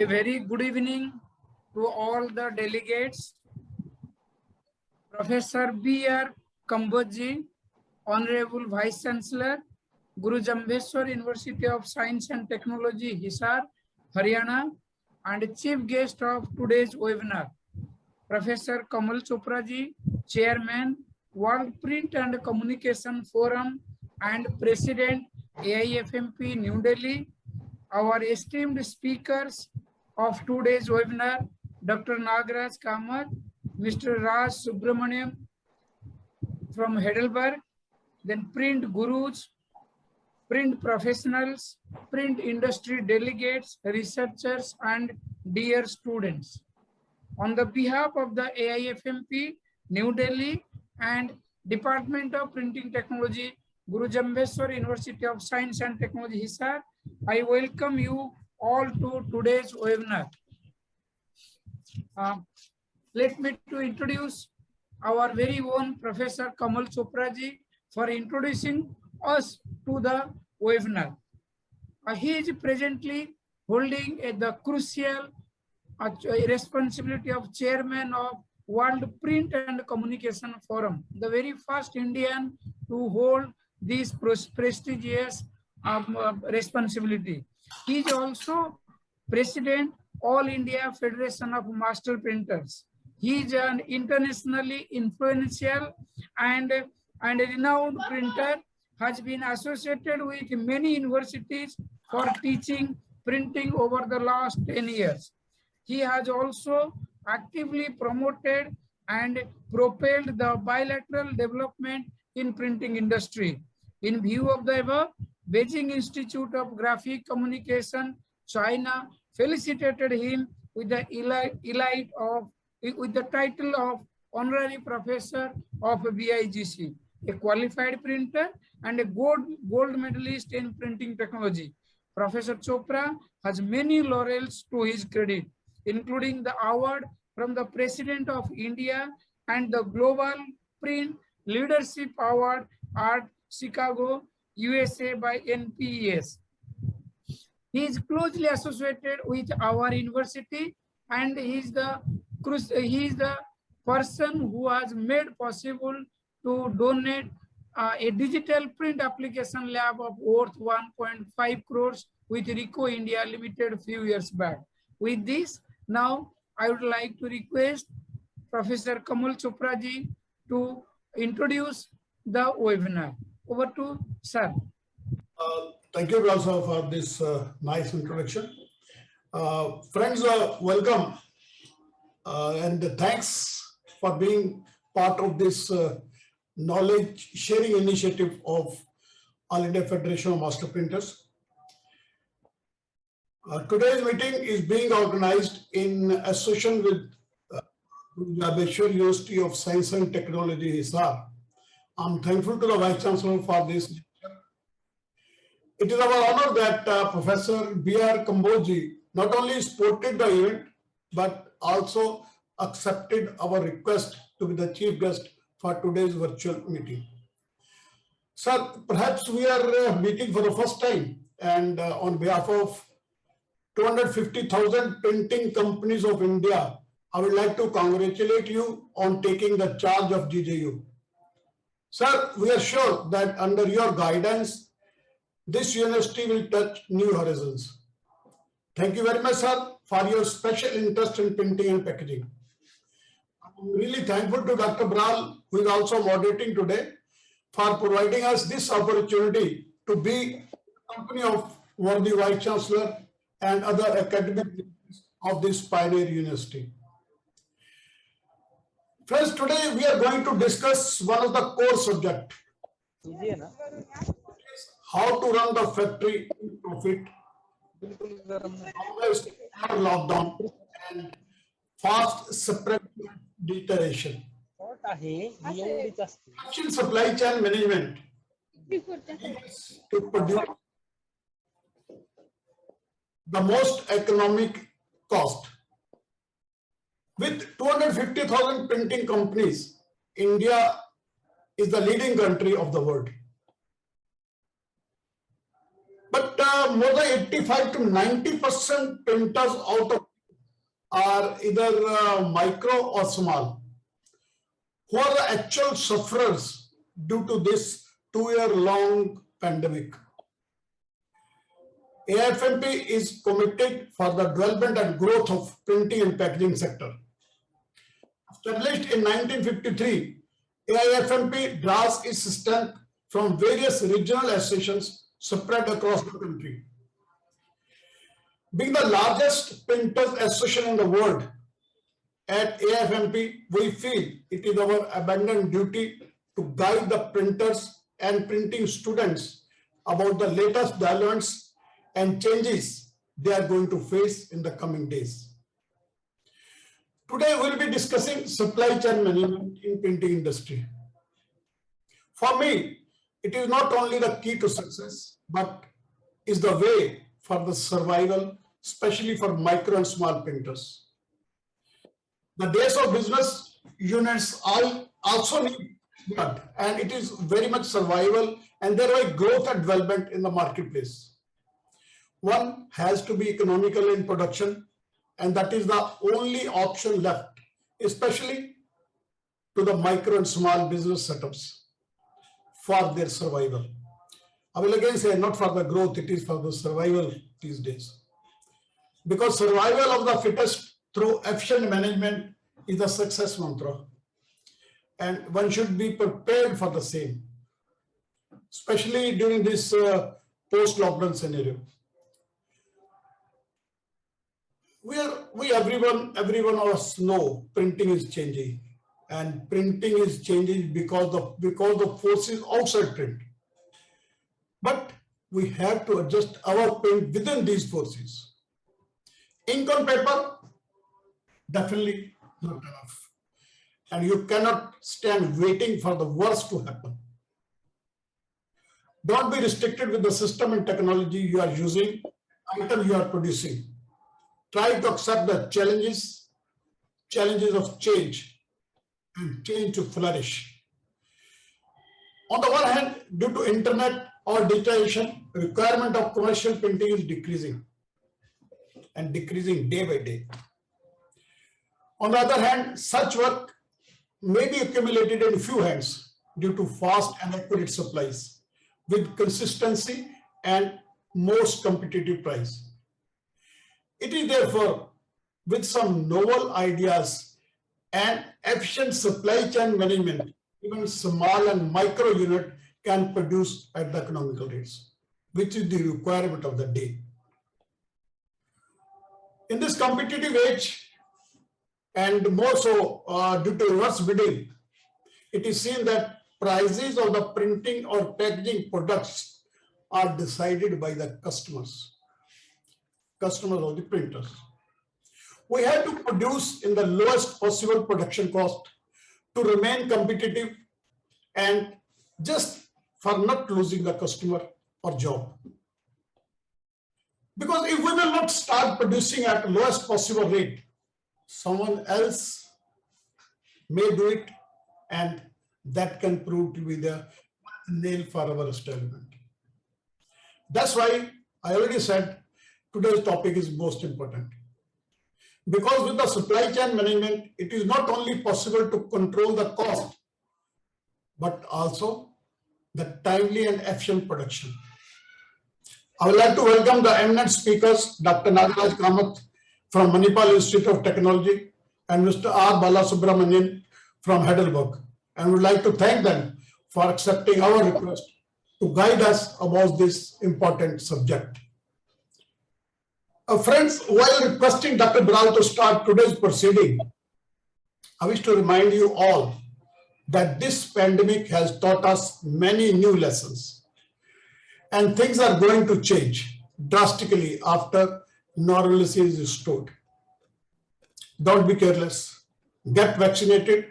A very good evening to all the delegates. Professor B.R. Kambodji, Honorable Vice Chancellor, Guru Jambheshwar University of Science and Technology, Hisar, Haryana, and Chief Guest of today's webinar, Professor Kamal Chopra ji, Chairman, World Print and Communication Forum and President, AIFMP, New Delhi. Our esteemed speakers of today's webinar, Dr. Nagaraj Kamath, Mr. Raj Subramaniam from Heidelberg, then print gurus, print professionals, print industry delegates, researchers, and dear students. On the behalf of the AIFMP, New Delhi, and Department of Printing Technology, Guru Jambheshwar University of Science and Technology, Hisar, I welcome you all to today's webinar. Let me to introduce our very own Professor Kamal Chopra ji for introducing us to the webinar. He is presently holding the crucial responsibility of Chairman of World Print and Communication Forum, the very first Indian to hold this prestigious responsibility. He is also President All India Federation of Master Printers. He is an internationally influential and renowned printer, has been associated with many universities for teaching printing over the last 10 years. He has also actively promoted and propelled the bilateral development in printing industry. In view of the above, Beijing Institute of Graphic Communication, China, felicitated him with the with the title of Honorary Professor of BIGC, a qualified printer and a gold medalist in printing technology. Professor Chopra has many laurels to his credit, including the award from the President of India and the Global Print Leadership Award at Chicago, USA by NPES. He is closely associated with our university, and he is the person who has made possible to donate a digital print application lab of worth 1.5 crores with RICO India Limited a few years back. With this, now I would like to request Professor Kamal Chopra ji to introduce the webinar. Over to sir. Thank you, Rasa, for this nice introduction. Friends, welcome and thanks for being part of this knowledge sharing initiative of All India Federation of Master Printers. Today's meeting is being organized in association with Jambheshwar University of Science and Technology, Hisar. I'm thankful to the Vice Chancellor for this. It is our honor that Professor B.R. Kambodji not only supported the event, but also accepted our request to be the chief guest for today's virtual meeting. Sir, perhaps we are meeting for the first time, and on behalf of 250,000 printing companies of India, I would like to congratulate you on taking the charge of GJU. Sir, we are sure that under your guidance, this university will touch new horizons. Thank you very much, sir, for your special interest in printing and packaging. I'm really thankful to Dr. Bral, who is also moderating today, for providing us this opportunity to be a company of worthy Vice Chancellor and other academic leaders of this pioneer university. Friends, today we are going to discuss one of the core subjects. How to run the factory in profit, lockdown, and fast spread deterioration. Supply chain management to produce the most economic cost. With 250,000 printing companies, India is the leading country of the world. But more than 85 to 90% printers out of are either micro or small, who are the actual sufferers due to this 2-year-long pandemic. AIFMP is committed for the development and growth of printing and packaging sector. Established in 1953, AIFMP draws its strength from various regional associations spread across the country. Being the largest printers association in the world, at AIFMP, we feel it is our abundant duty to guide the printers and printing students about the latest developments and changes they are going to face in the coming days. Today, we'll be discussing supply chain management in printing industry. For me, it is not only the key to success, but is the way for the survival, especially for micro and small printers. The days of business units also need blood, and it is very much survival and thereby growth and development in the marketplace. One has to be economical in production, and that is the only option left, especially to the micro and small business setups for their survival. I will again say not for the growth, it is for the survival these days. Because survival of the fittest through efficient management is the success mantra. And one should be prepared for the same, especially during this post-lockdown scenario. Everyone of us know printing is changing, and printing is changing because of forces outside print. But we have to adjust our print within these forces. Ink on paper, definitely not enough. And you cannot stand waiting for the worst to happen. Don't be restricted with the system and technology you are using, item you are producing. Try to accept the challenges of change, and change to flourish. On the one hand, due to internet or digitization, requirement of commercial printing is decreasing and decreasing day by day. On the other hand, such work may be accumulated in few hands due to fast and accurate supplies with consistency and most competitive price. It is therefore with some novel ideas and efficient supply chain management, even small and micro unit can produce at the economical rates, which is the requirement of the day. In this competitive age, and more so due to reverse bidding, it is seen that prices of the printing or packaging products are decided by the customers of the printers. We have to produce in the lowest possible production cost to remain competitive and just for not losing the customer or job. Because if we will not start producing at lowest possible rate, someone else may do it, and that can prove to be the nail for our establishment. That's why I already said today's topic is most important. Because with the supply chain management, it is not only possible to control the cost, but also the timely and efficient production. I would like to welcome the eminent speakers, Dr. Nagaraj Kamath from Manipal Institute of Technology and Mr. R. Balasubramanian from Heidelberg, and would like to thank them for accepting our request to guide us about this important subject. Friends, while requesting Dr. Bral to start today's proceeding, I wish to remind you all that this pandemic has taught us many new lessons, and things are going to change drastically after normalcy is restored. Don't be careless, get vaccinated,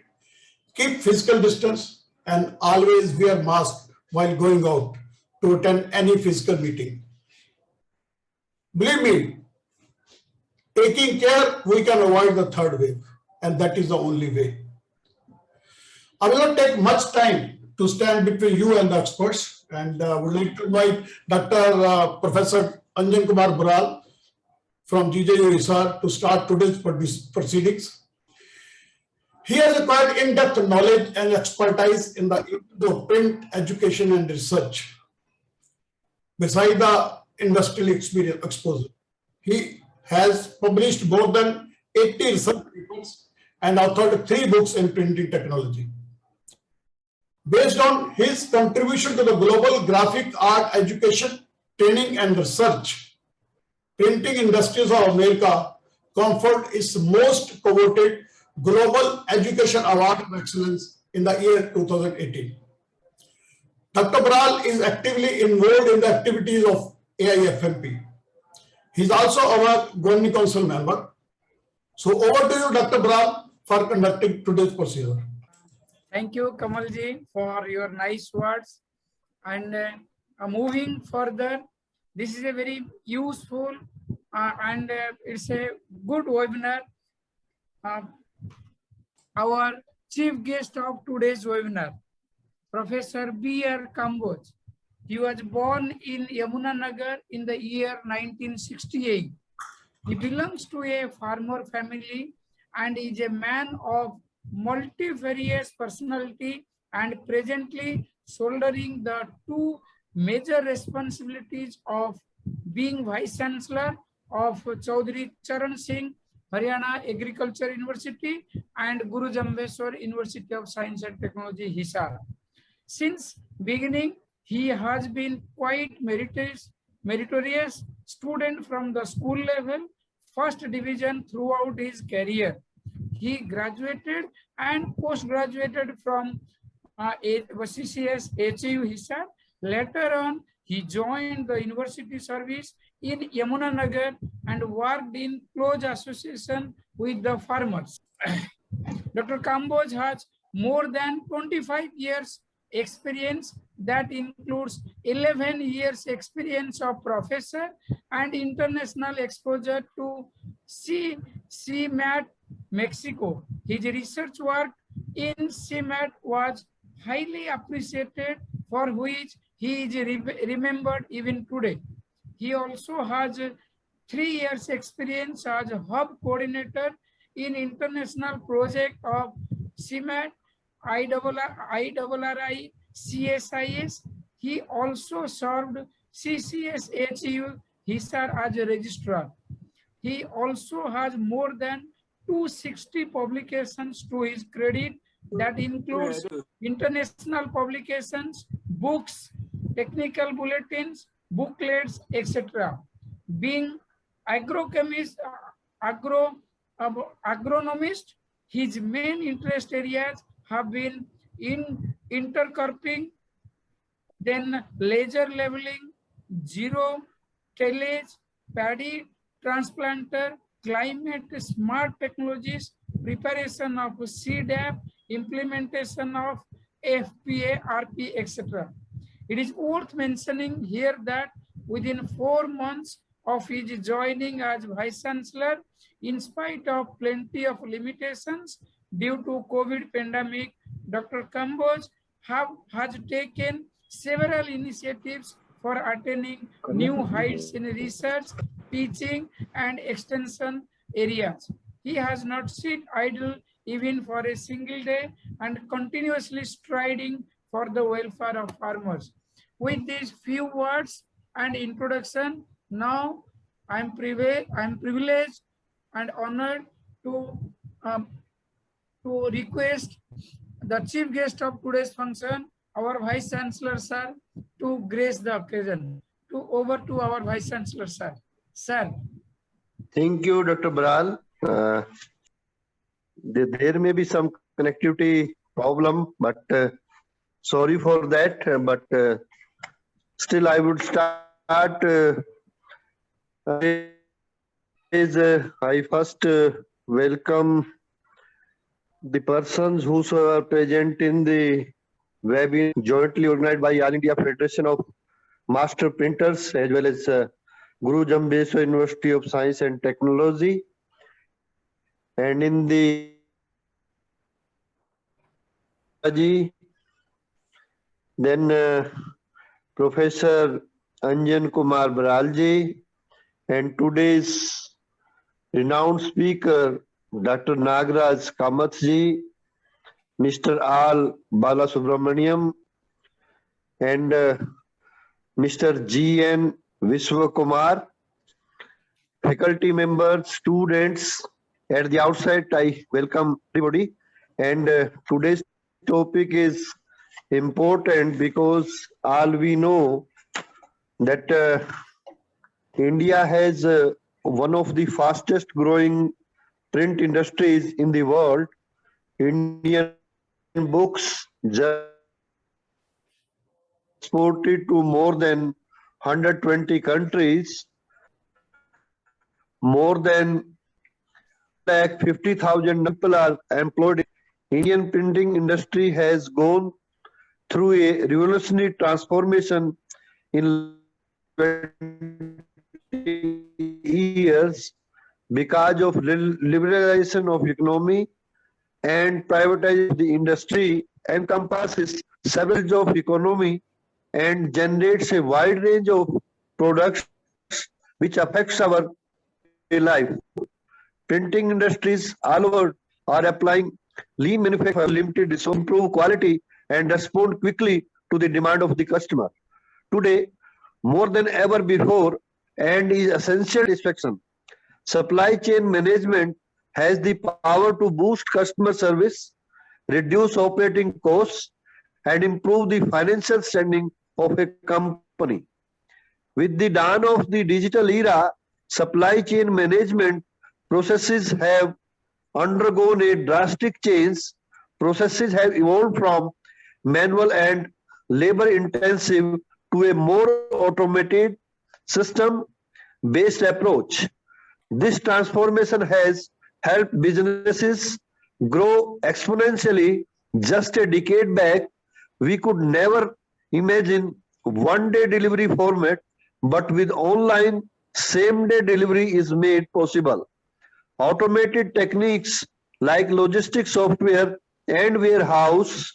keep physical distance, and always wear mask while going out to attend any physical meeting. Believe me, taking care, we can avoid the third wave, and that is the only way. I will not take much time to stand between you and the experts. and would like to invite Dr. Professor Anjan Kumar Baral from GJU Hisar to start today's proceedings. He has acquired in-depth knowledge and expertise in the field of print education and research. Besides the industrial experience exposure, he has published more than 80 research papers and authored 3 books in printing technology. Based on his contribution to the global graphic art education, training and research, Printing Industries of America conferred its most coveted Global Education Award of Excellence in the year 2018. Dr. Baral is actively involved in the activities of AIFMP. He is also our Governing Council member. So over to you, Dr. Baral, for conducting today's procedure. Thank you, Kamalji, for your nice words. And moving further, this is a very useful and it's a good webinar. Our chief guest of today's webinar, Professor B.R. Kamboj. He was born in Yamunanagar in the year 1968. He belongs to a farmer family and is a man of multifarious personality and presently shouldering the 2 major responsibilities of being Vice Chancellor of Chaudhry Charan Singh Haryana Agriculture University and Guru Jambheshwar University of Science and Technology, Hisar. Since beginning, he has been quite meritorious student from the school level, first division throughout his career. He graduated and post-graduated from CCS HU Hisar. Later on, he joined the university service in Yamunanagar and worked in close association with the farmers. Dr. Kamboj has more than 25 years experience that includes 11 years experience of professor and international exposure to CMAT Mexico. His research work in CMAT was highly appreciated, for which he is remembered even today. He also has 3 years experience as a hub coordinator in international project of CMAT, IRRI, CSIS. He also served CCSHU Hisar as a registrar. He also has more than 260 publications to his credit that includes international publications, books, technical bulletins, booklets, etc. Being agronomist, his main interest areas have been in intercropping, then laser leveling, zero tillage, paddy transplanter, climate smart technologies, preparation of CDAP, implementation of FPA, RP, etc. It is worth mentioning here that within 4 months of his joining as Vice Chancellor, in spite of plenty of limitations due to COVID pandemic, Dr. Kamboj has taken several initiatives for attaining new heights in research, teaching, and extension areas. He has not sit idle even for a single day and continuously striding for the welfare of farmers. With these few words and introduction, now I'm privileged and honored to request the chief guest of today's function, our Vice Chancellor, sir, to grace the occasion. Over to our Vice Chancellor, sir. Sir. Thank you, Dr. Baral. There may be some connectivity problem, but sorry for that. But still, I would start. I first welcome the persons who are present in the webinar jointly organized by All India Federation of Master Printers as well as Guru Jambheshwar University of Science and Technology. And in the then Professor Anjan Kumar Baralji, and today's renowned speaker, Dr. Nagraj Kamathji, Mr. Al Balasubramaniam, and Mr. G.N. Vishwakumar, faculty members, students. At the outset, I welcome everybody. And today's topic is important because all we know that India has one of the fastest growing print industries in the world. Indian books just exported to more than 120 countries. More than 50,000 people are employed. Indian printing industry has gone through a revolutionary transformation in 20 years because of liberalization of economy and privatization of the industry, encompasses several of economy and generates a wide range of products which affects our life. Printing industries all over are applying lean manufacturing, limited resource, improve quality and respond quickly to the demand of the customer. Today, more than ever before, and is essential satisfaction. Supply chain management has the power to boost customer service, reduce operating costs, and improve the financial standing of a company. With the dawn of the digital era, supply chain management processes have undergone a drastic change. Processes have evolved from manual and labor-intensive to a more automated system-based approach. This transformation has helped businesses grow exponentially. Just a decade back, we could never imagine one-day delivery format, but with online same-day delivery is made possible. Automated techniques like logistics software and warehouse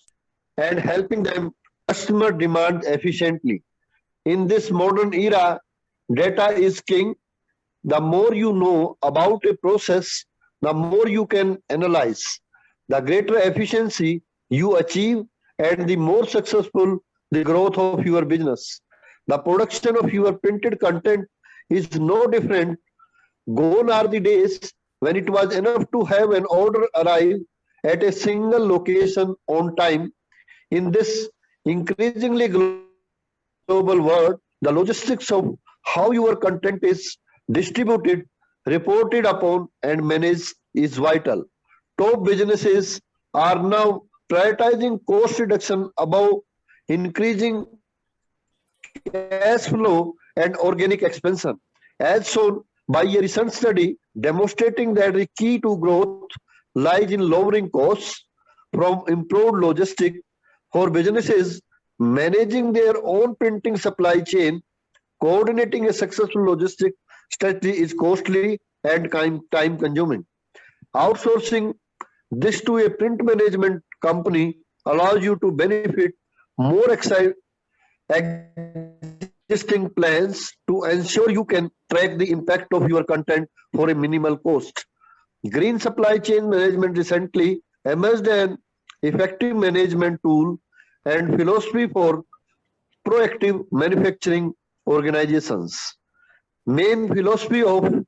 and helping them customer demand efficiently. In this modern era, data is king. The more you know about a process, the more you can analyze. The greater efficiency you achieve and the more successful the growth of your business. The production of your printed content is no different. Gone are the days when it was enough to have an order arrive at a single location on time. In this increasingly global world, the logistics of how your content is distributed, reported upon, and managed is vital. Top businesses are now prioritizing cost reduction above increasing cash flow and organic expansion, as shown by a recent study demonstrating that the key to growth lies in lowering costs from improved logistics. For businesses managing their own printing supply chain, coordinating a successful logistic strategy is costly and time consuming. Outsourcing this to a print management company allows you to benefit more existing plans to ensure you can track the impact of your content for a minimal cost. Green supply chain management recently emerged an effective management tool and philosophy for proactive manufacturing organizations. Main philosophy of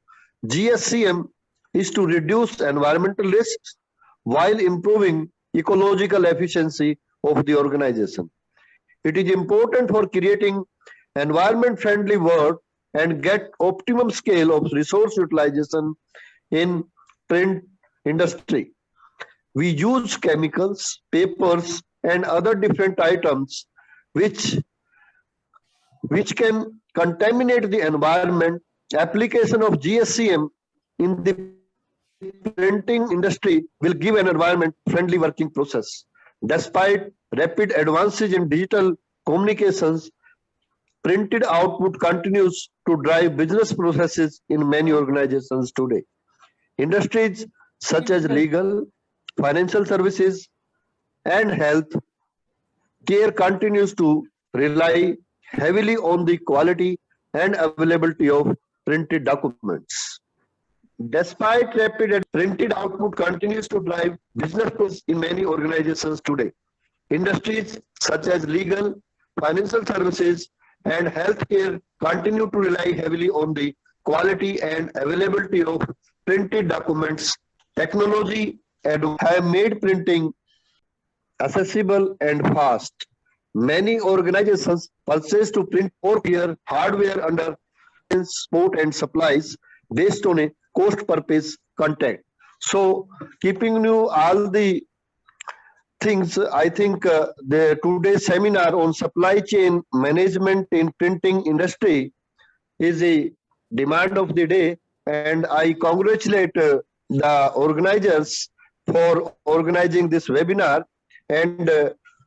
GSCM is to reduce environmental risks while improving ecological efficiency of the organization. It is important for creating environment-friendly world and get optimum scale of resource utilization in print industry. We use chemicals, papers, and other different items which can contaminate the environment. Application of GSCM in the printing industry will give an environment-friendly working process. Despite rapid advances in digital communications, printed output continues to drive business processes in many organizations today. Industries such as legal, financial services, and health care continues to rely heavily on the quality and availability of printed documents. Despite rapid and printed output continues to drive business in many organizations today. Industries such as legal, financial services, and healthcare continue to rely heavily on the quality and availability of printed documents. Technology and have made printing accessible and fast. Many organizations purchase to print or clear hardware under support and supplies based on a cost purpose contract. So, keeping you all the things, I think the today's seminar on supply chain management in printing industry is a demand of the day, and I congratulate the organizers for organizing this webinar. And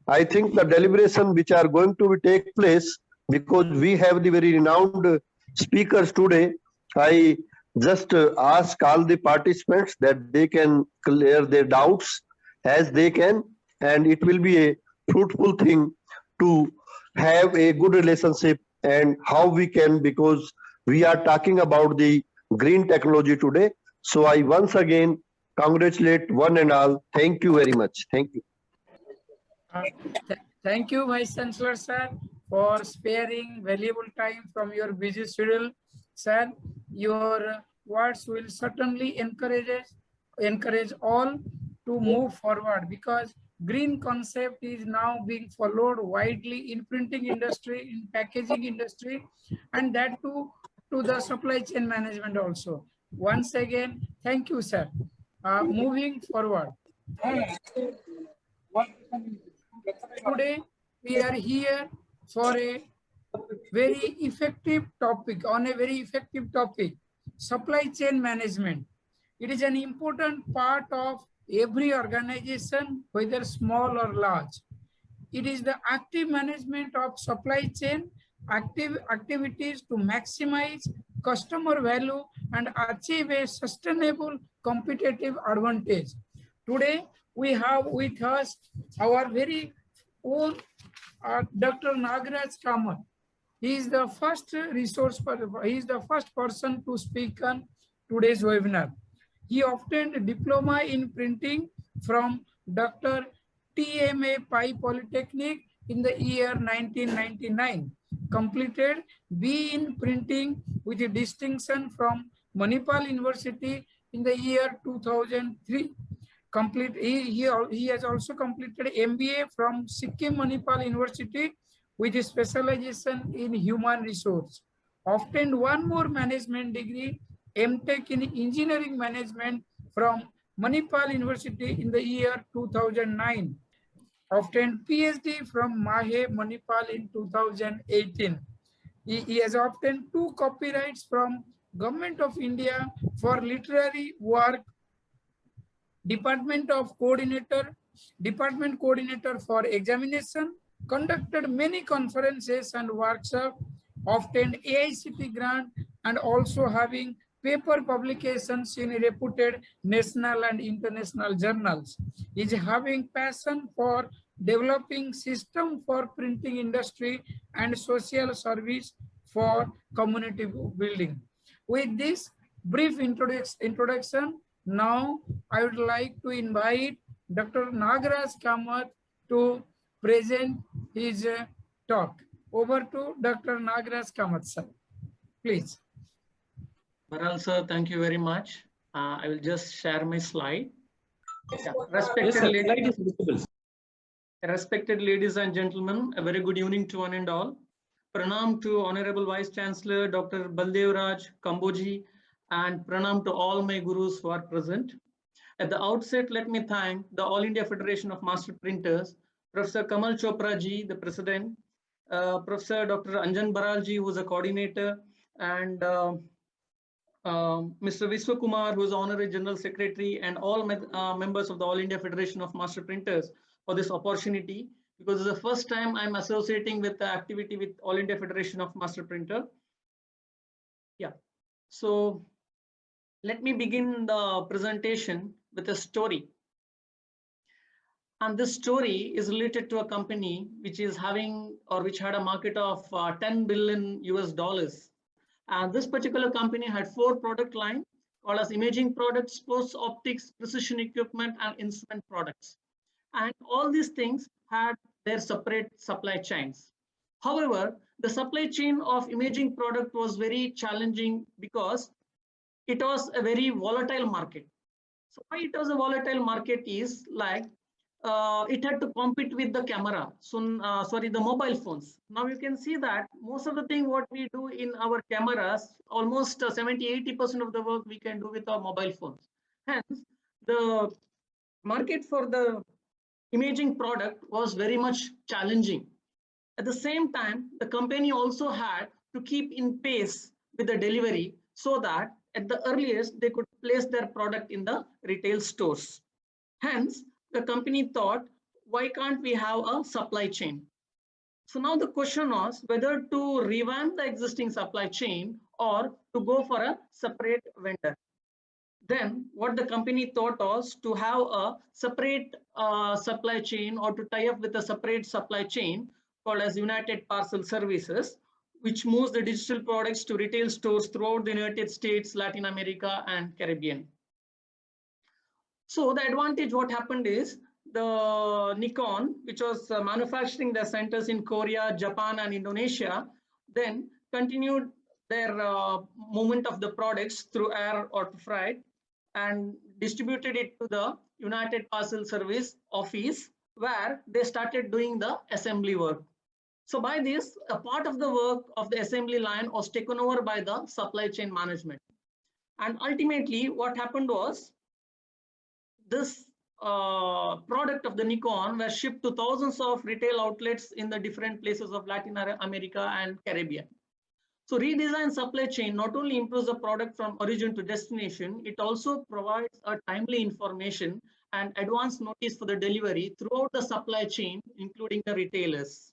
I think the deliberation which are going to take place, because we have the very renowned speakers today, I just ask all the participants that they can clear their doubts as they can, and it will be a fruitful thing to have a good relationship and how we can, because we are talking about the green technology today. So I once again congratulate one and all. Thank you very much. Thank you. Thank you, Vice Chancellor, sir, for sparing valuable time from your busy schedule. Sir, your words will certainly encourage all to move forward, because green concept is now being followed widely in printing industry, in packaging industry, and that too to the supply chain management also. Once again, thank you, sir. Moving forward. Today, we are here for a very effective topic, supply chain management. It is an important part of every organization, whether small or large. It is the active management of supply chain activities to maximize customer value and achieve a sustainable competitive advantage. Today, we have with us our very own Dr. Nagaraj Kamath. He is the first person to speak on today's webinar. He obtained a diploma in printing from Dr. TMA Pai Polytechnic in the year 1999. Completed B in printing with a distinction from Manipal University in the year 2003. He has also completed MBA from Sikkim Manipal University with a specialization in human resource. Obtained one more management degree, MTech in engineering management from Manipal University in the year 2009. Obtained PhD from Mahe Manipal in 2018. He has obtained 2 copyrights from Government of India for literary work, Department Coordinator for Examination, conducted many conferences and workshops, obtained AICT grant, and also having paper publications in reputed national and international journals. Is having passion for developing system for printing industry and social service for community building. With this brief introduction, now I would like to invite Dr. Nagaraj Kamath to present his talk. Over to Dr. Nagaraj Kamath, sir. Please. Baral sir, thank you very much. I will just share my slide. Yeah. Respected ladies and gentlemen, a very good evening to one and all. Pranam to Honorable Vice Chancellor Dr. Baldev Raj Kamboji, and pranam to all my gurus who are present. At the outset, let me thank the All India Federation of Master Printers, Professor Kamal Chopra ji, the President, Professor Dr. Anjan Baral ji, who is a coordinator, and Mr. Vishwakumar, who is Honorary General Secretary, and all members of the All India Federation of Master Printers for this opportunity, because it's the first time I'm associating with the activity with All India Federation of Master Printer. Yeah, so let me begin the presentation with a story. And this story is related to a company which is having or which had a market of 10 billion US dollars. And this particular company had 4 product lines called as imaging products, sports optics, precision equipment, and instrument products. And all these things had their separate supply chains. However, the supply chain of imaging product was very challenging because it was a very volatile market. So why it was a volatile market is like it had to compete with the camera. So the mobile phones. Now you can see that most of the thing what we do in our cameras, almost 70-80% of the work we can do with our mobile phones. Hence, the market for the imaging product was very much challenging. At the same time, the company also had to keep in pace with the delivery so that at the earliest they could place their product in the retail stores. Hence, the company thought, why can't we have a supply chain? So now the question was whether to revamp the existing supply chain or to go for a separate vendor. Then what the company thought was to have a separate supply chain or to tie up with a separate supply chain called as United Parcel Services, which moves the digital products to retail stores throughout the United States, Latin America, and Caribbean. So the advantage what happened is the Nikon, which was manufacturing their centers in Korea, Japan, and Indonesia, then continued their movement of the products through air or freight and distributed it to the United Parcel Service office, where they started doing the assembly work. So by this, a part of the work of the assembly line was taken over by the supply chain management. And ultimately, what happened was this product of the Nikon was shipped to thousands of retail outlets in the different places of Latin America and Caribbean. So redesigned supply chain not only improves the product from origin to destination, it also provides a timely information and advance notice for the delivery throughout the supply chain, including the retailers.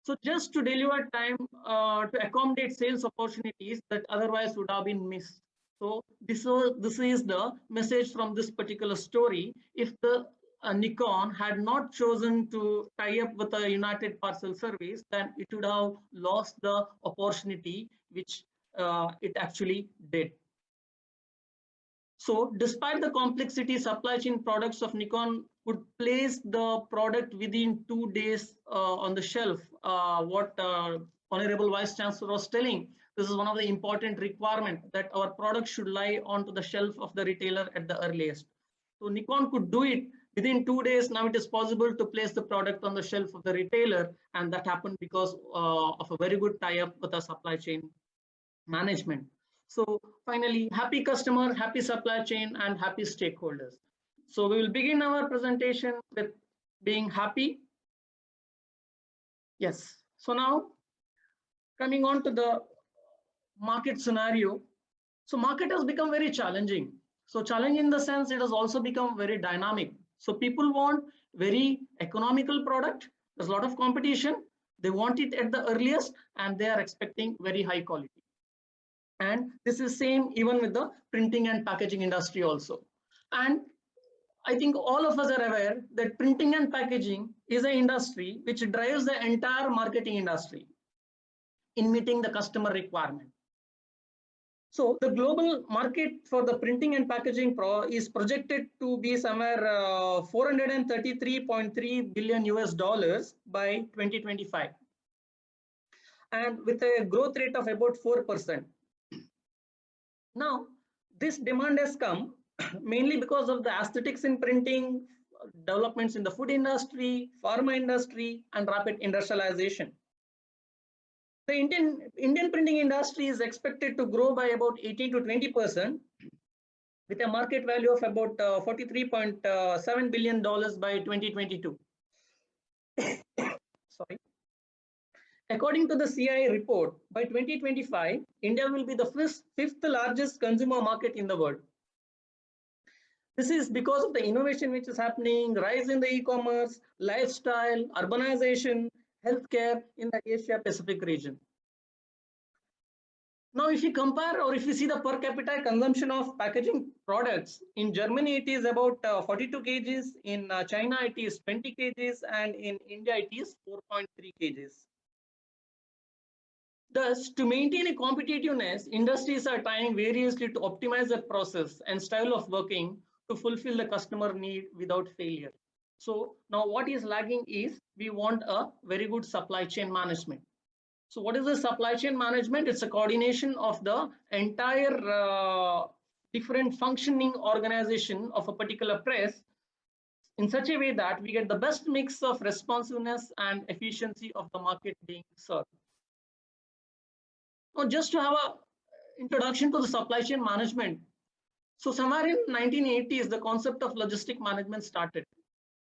So just to deliver time to accommodate sales opportunities that otherwise would have been missed. So this is the message from this particular story. If the Nikon had not chosen to tie up with a United Parcel Service, then it would have lost the opportunity which it actually did. So despite the complexity, supply chain products of Nikon could place the product within 2 days on the shelf. What Honorable Vice Chancellor was telling, this is one of the important requirements that our product should lie onto the shelf of the retailer at the earliest. So Nikon could do it within 2 days. Now it is possible to place the product on the shelf of the retailer, and that happened because of a very good tie-up with the supply chain management. So finally, happy customer, happy supply chain, and happy stakeholders. So we will begin our presentation with being happy. Yes. So now coming on to the market scenario. So market has become very challenging. So challenging in the sense it has also become very dynamic. So people want very economical product. There's a lot of competition. They want it at the earliest, and they are expecting very high quality. And this is same even with the printing and packaging industry also. And I think all of us are aware that printing and packaging is an industry which drives the entire marketing industry in meeting the customer requirement. So the global market for the printing and packaging is projected to be somewhere $433.3 billion US dollars by 2025, and with a growth rate of about 4%. Now, this demand has come mainly because of the aesthetics in printing, developments in the food industry, pharma industry, and rapid industrialization. The Indian printing industry is expected to grow by about 18 to 20%, with a market value of about $43.7 billion by 2022. Sorry. According to the CII report, by 2025, India will be the fifth largest consumer market in the world. This is because of the innovation which is happening, rise in the e-commerce, lifestyle, urbanization, healthcare in the Asia Pacific region. Now, if you compare or if you see the per capita consumption of packaging products, in Germany it is about 42 kgs, in China it is 20 kgs, and in India it is 4.3 kgs. Thus, to maintain a competitiveness, industries are trying variously to optimize their process and style of working to fulfill the customer need without failure. So now what is lagging is we want a very good supply chain management. So what is the supply chain management? It's a coordination of the entire different functioning organization of a particular press in such a way that we get the best mix of responsiveness and efficiency of the market being served. Now, just to have a introduction to the supply chain management. So somewhere in 1980s, the concept of logistic management started.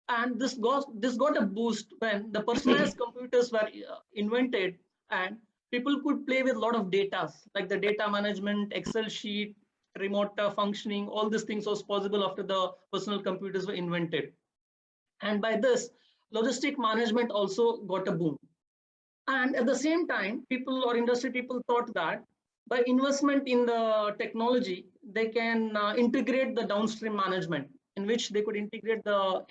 And this got a boost when the personalized computers were invented, and people could play with a lot of data, like the data management, Excel sheet, remote functioning. All these things was possible after the personal computers were invented. And by this, logistic management also got a boom. And at the same time, people or industry people thought that by investment in the technology, they can integrate the downstream management, in which they could integrate the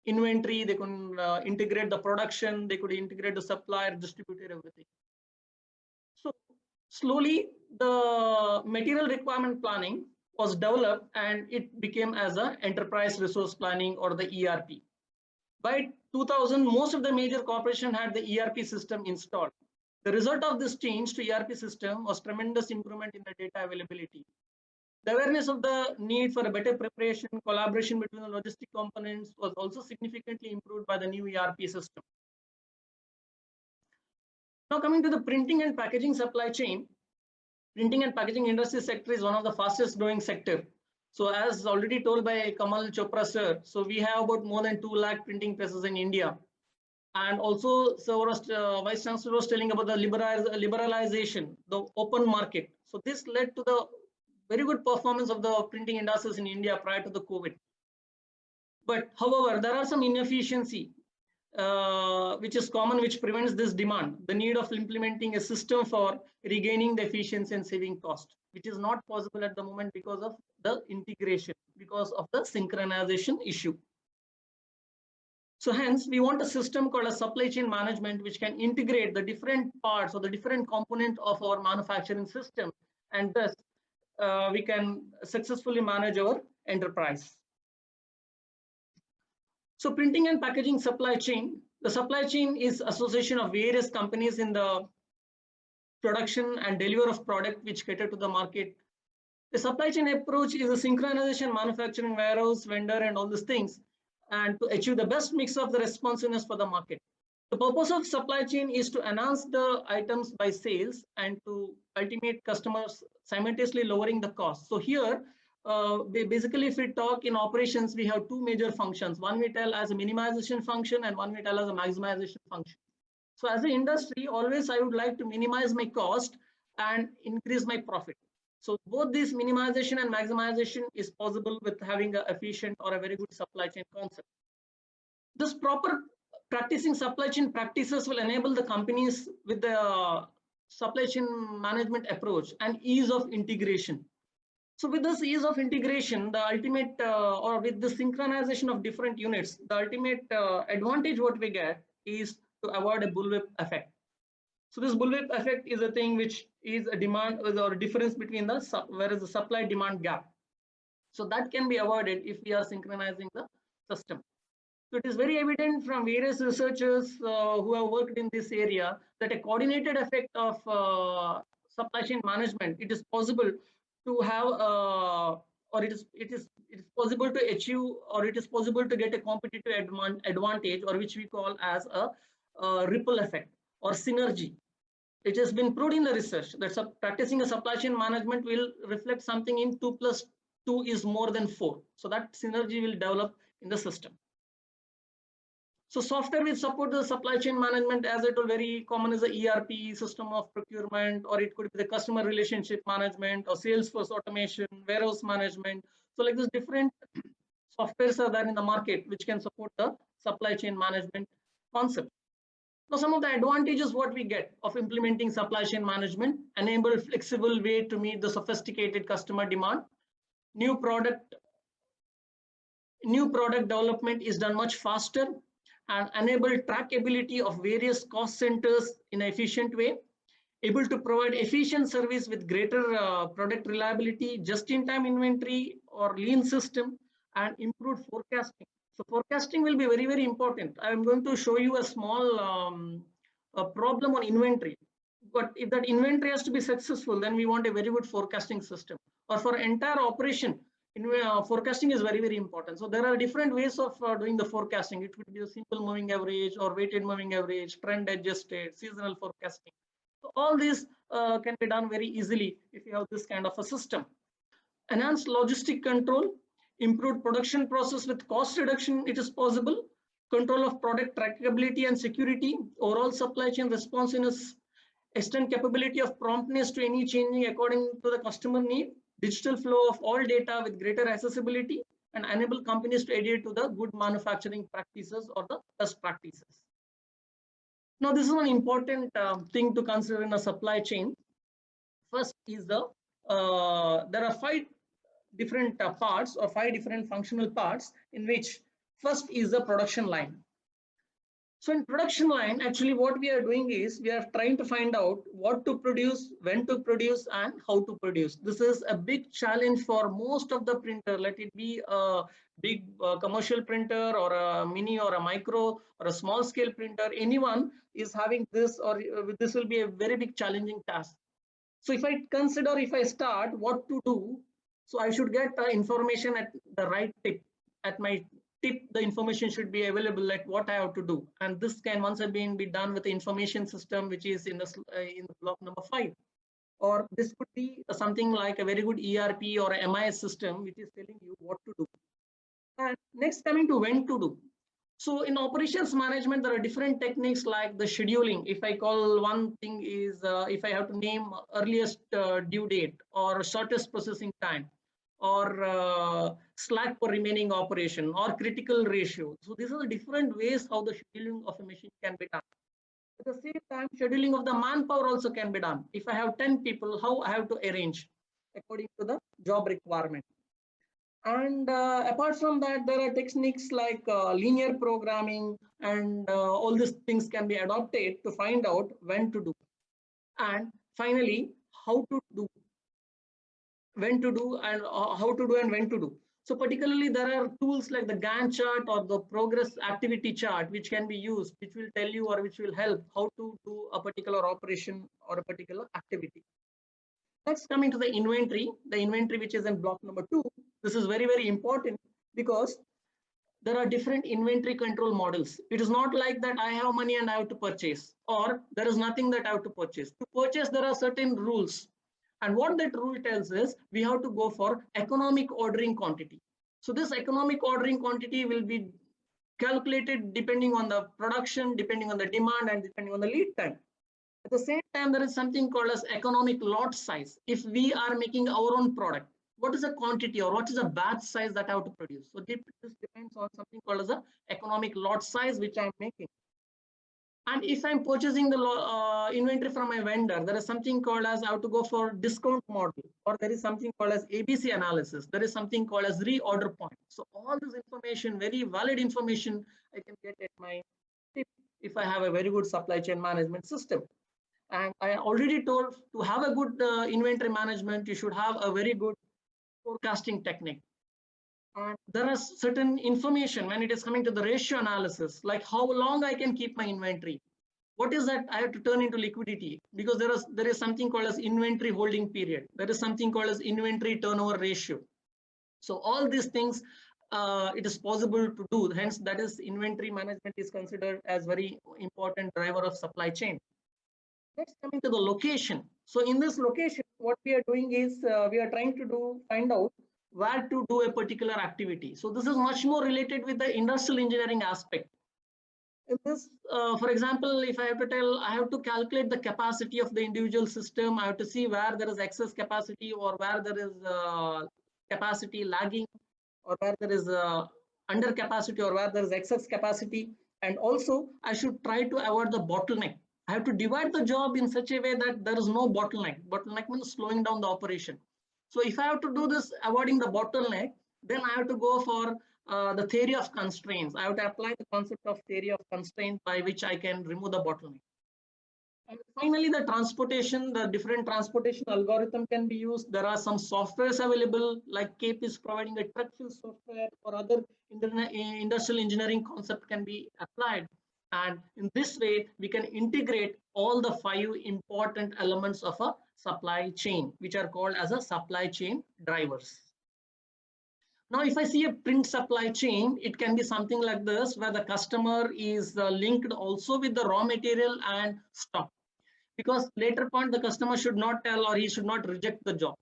inventory, they could integrate the production, they could integrate the supplier, distributor, everything. So slowly the material requirement planning was developed and it became as an enterprise resource planning or the ERP. By 2000, most of the major corporations had the ERP system installed. The result of this change to ERP system was tremendous improvement in the data availability. The awareness of the need for a better preparation, collaboration between the logistic components was also significantly improved by the new ERP system. Now coming to the printing and packaging supply chain, printing and packaging industry sector is one of the fastest growing sector. So as already told by Kamal Chopra sir, so we have about more than 2 lakh printing presses in India. And also, so Vice Chancellor was telling about the liberalization, the open market. So this led to the very good performance of the printing industries in India prior to the COVID. But however, there are some inefficiency, which is common, which prevents this demand. The need of implementing a system for regaining the efficiency and saving cost, which is not possible at the moment because of the integration, because of the synchronization issue. So hence, we want a system called a supply chain management, which can integrate the different parts or the different component of our manufacturing system, and thus we can successfully manage our enterprise. So printing and packaging supply chain, the supply chain is association of various companies in the production and delivery of product which cater to the market. The supply chain approach is a synchronization, manufacturing, warehouse, vendor, and all these things, and to achieve the best mix of the responsiveness for the market. The purpose of supply chain is to enhance the items by sales and to ultimate customers simultaneously lowering the cost. So here, basically, if we talk in operations, we have 2 major functions. One we tell as a minimization function and one we tell as a maximization function. So as an industry, always I would like to minimize my cost and increase my profit. So both this minimization and maximization is possible with having an efficient or a very good supply chain concept. This proper practicing supply chain practices will enable the companies with the supply chain management approach and ease of integration. So with this ease of integration, the ultimate or with the synchronization of different units, the ultimate advantage what we get is to avoid a bullwhip effect. So this bullwhip effect is a thing which is a demand or a difference between the where is the supply demand gap. So that can be avoided if we are synchronizing the system. So it is very evident from various researchers who have worked in this area that a coordinated effect of supply chain management, it is possible to have or it is possible to achieve, or it is possible to get a competitive advantage, or which we call as a ripple effect or synergy. It has been proved in the research that practicing a supply chain management will reflect something in 2 plus 2 is more than 4. So that synergy will develop in the system. So software will support the supply chain management, as it will very common is the ERP, system of procurement, or it could be the customer relationship management or Salesforce automation, warehouse management. So like this different softwares are there in the market which can support the supply chain management concept. Now, some of the advantages what we get of implementing supply chain management: enable flexible way to meet the sophisticated customer demand. New product development is done much faster, and enable trackability of various cost centers in an efficient way. Able to provide efficient service with greater product reliability, just-in-time inventory or lean system, and improved forecasting. So forecasting will be very, very important. I'm going to show you a small a problem on inventory. But if that inventory has to be successful, then we want a very good forecasting system. Or for entire operation, forecasting is very, very important. So there are different ways of doing the forecasting. It could be a simple moving average or weighted moving average, trend adjusted, seasonal forecasting. So all these can be done very easily if you have this kind of a system. Enhanced logistic control, improved production process with cost reduction, it is possible. Control of product trackability and security, overall supply chain responsiveness, extend capability of promptness to any changing according to the customer need, digital flow of all data with greater accessibility, and enable companies to adhere to the good manufacturing practices or the best practices. Now, this is an important thing to consider in a supply chain. First is there are 5 different parts or 5 different functional parts, in which first is the production line. So in production line, actually what we are doing is we are trying to find out what to produce, when to produce, and how to produce. This is a big challenge for most of the printer, let it be a big commercial printer or a mini or a micro or a small scale printer. Anyone is having this, or this will be a very big challenging task. So if I start what to do, so I should get information at the right tip. At my tip, the information should be available at what I have to do. And this can once again be done with the information system, which is in the block number 5. Or this could be something like a very good ERP or a MIS system, which is telling you what to do. And next, coming to when to do. So in operations management, there are different techniques like the scheduling. If I call one thing is, if I have to name earliest due date or shortest processing time, or slack for remaining operation, or critical ratio. So these are the different ways how the scheduling of a machine can be done. At the same time, scheduling of the manpower also can be done. If I have 10 people, how I have to arrange according to the job requirement. And apart from that, there are techniques like linear programming, and all these things can be adopted to find out when to do. And finally, how to do, when to do, and how to do and when to do. So particularly there are tools like the Gantt chart or the progress activity chart, which can be used, which will tell you or which will help how to do a particular operation or a particular activity. Next, coming to the inventory which is in block number 2. This is very, very important because there are different inventory control models. It is not like that I have money and I have to purchase, or there is nothing that I have to purchase. To purchase, there are certain rules. And what that rule tells is we have to go for economic ordering quantity. So this economic ordering quantity will be calculated depending on the production, depending on the demand, and depending on the lead time. At the same time, there is something called as economic lot size. If we are making our own product, what is the quantity or what is the batch size that I have to produce? So this depends on something called as the economic lot size, which I'm making. And if I'm purchasing the inventory from my vendor, there is something called as I have to go for discount model, or there is something called as ABC analysis. There is something called as reorder point. So all this information, very valid information, I can get at my tip if I have a very good supply chain management system. And I already told, to have a good inventory management, you should have a very good forecasting technique. And there is certain information when it is coming to the ratio analysis, like how long I can keep my inventory. What is that I have to turn into liquidity? Because there is something called as inventory holding period. There is something called as inventory turnover ratio. So all these things, it is possible to do. Hence, that is inventory management is considered as very important driver of supply chain. Next, coming to the location. So in this location, what we are doing is we are trying to find out where to do a particular activity. So this is much more related with the industrial engineering aspect. In this, for example, if I have to tell, I have to calculate the capacity of the individual system. I have to see where there is excess capacity, or where there is capacity lagging, or where there is under capacity, or where there is excess capacity. And also I should try to avoid the bottleneck. I have to divide the job in such a way that there is no bottleneck. Bottleneck means slowing down the operation. So if I have to do this avoiding the bottleneck, then I have to go for the theory of constraints. I have to apply the concept of theory of constraints by which I can remove the bottleneck. And finally, the transportation, the different transportation algorithm can be used. There are some softwares available, like CAPE is providing a truck fill software, or other industrial engineering concept can be applied. And in this way, we can integrate all the 5 important elements of a supply chain, which are called as a supply chain drivers. Now, if I see a print supply chain, it can be something like this, where the customer is linked also with the raw material and stock. Because later point, the customer should not tell, or he should not reject the job.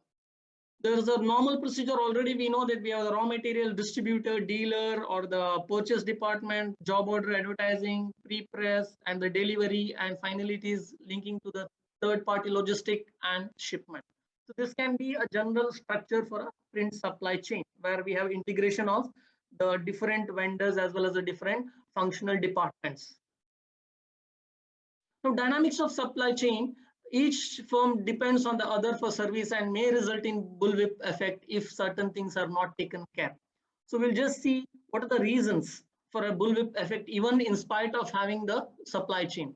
There is a normal procedure already. We know that we have the raw material distributor, dealer, or the purchase department, job order advertising, pre-press, and the delivery. And finally, it is linking to the third-party logistic and shipment. So this can be a general structure for a print supply chain, where we have integration of the different vendors as well as the different functional departments. Now, dynamics of supply chain, each firm depends on the other for service and may result in bullwhip effect if certain things are not taken care. So we'll just see what are the reasons for a bullwhip effect, even in spite of having the supply chain.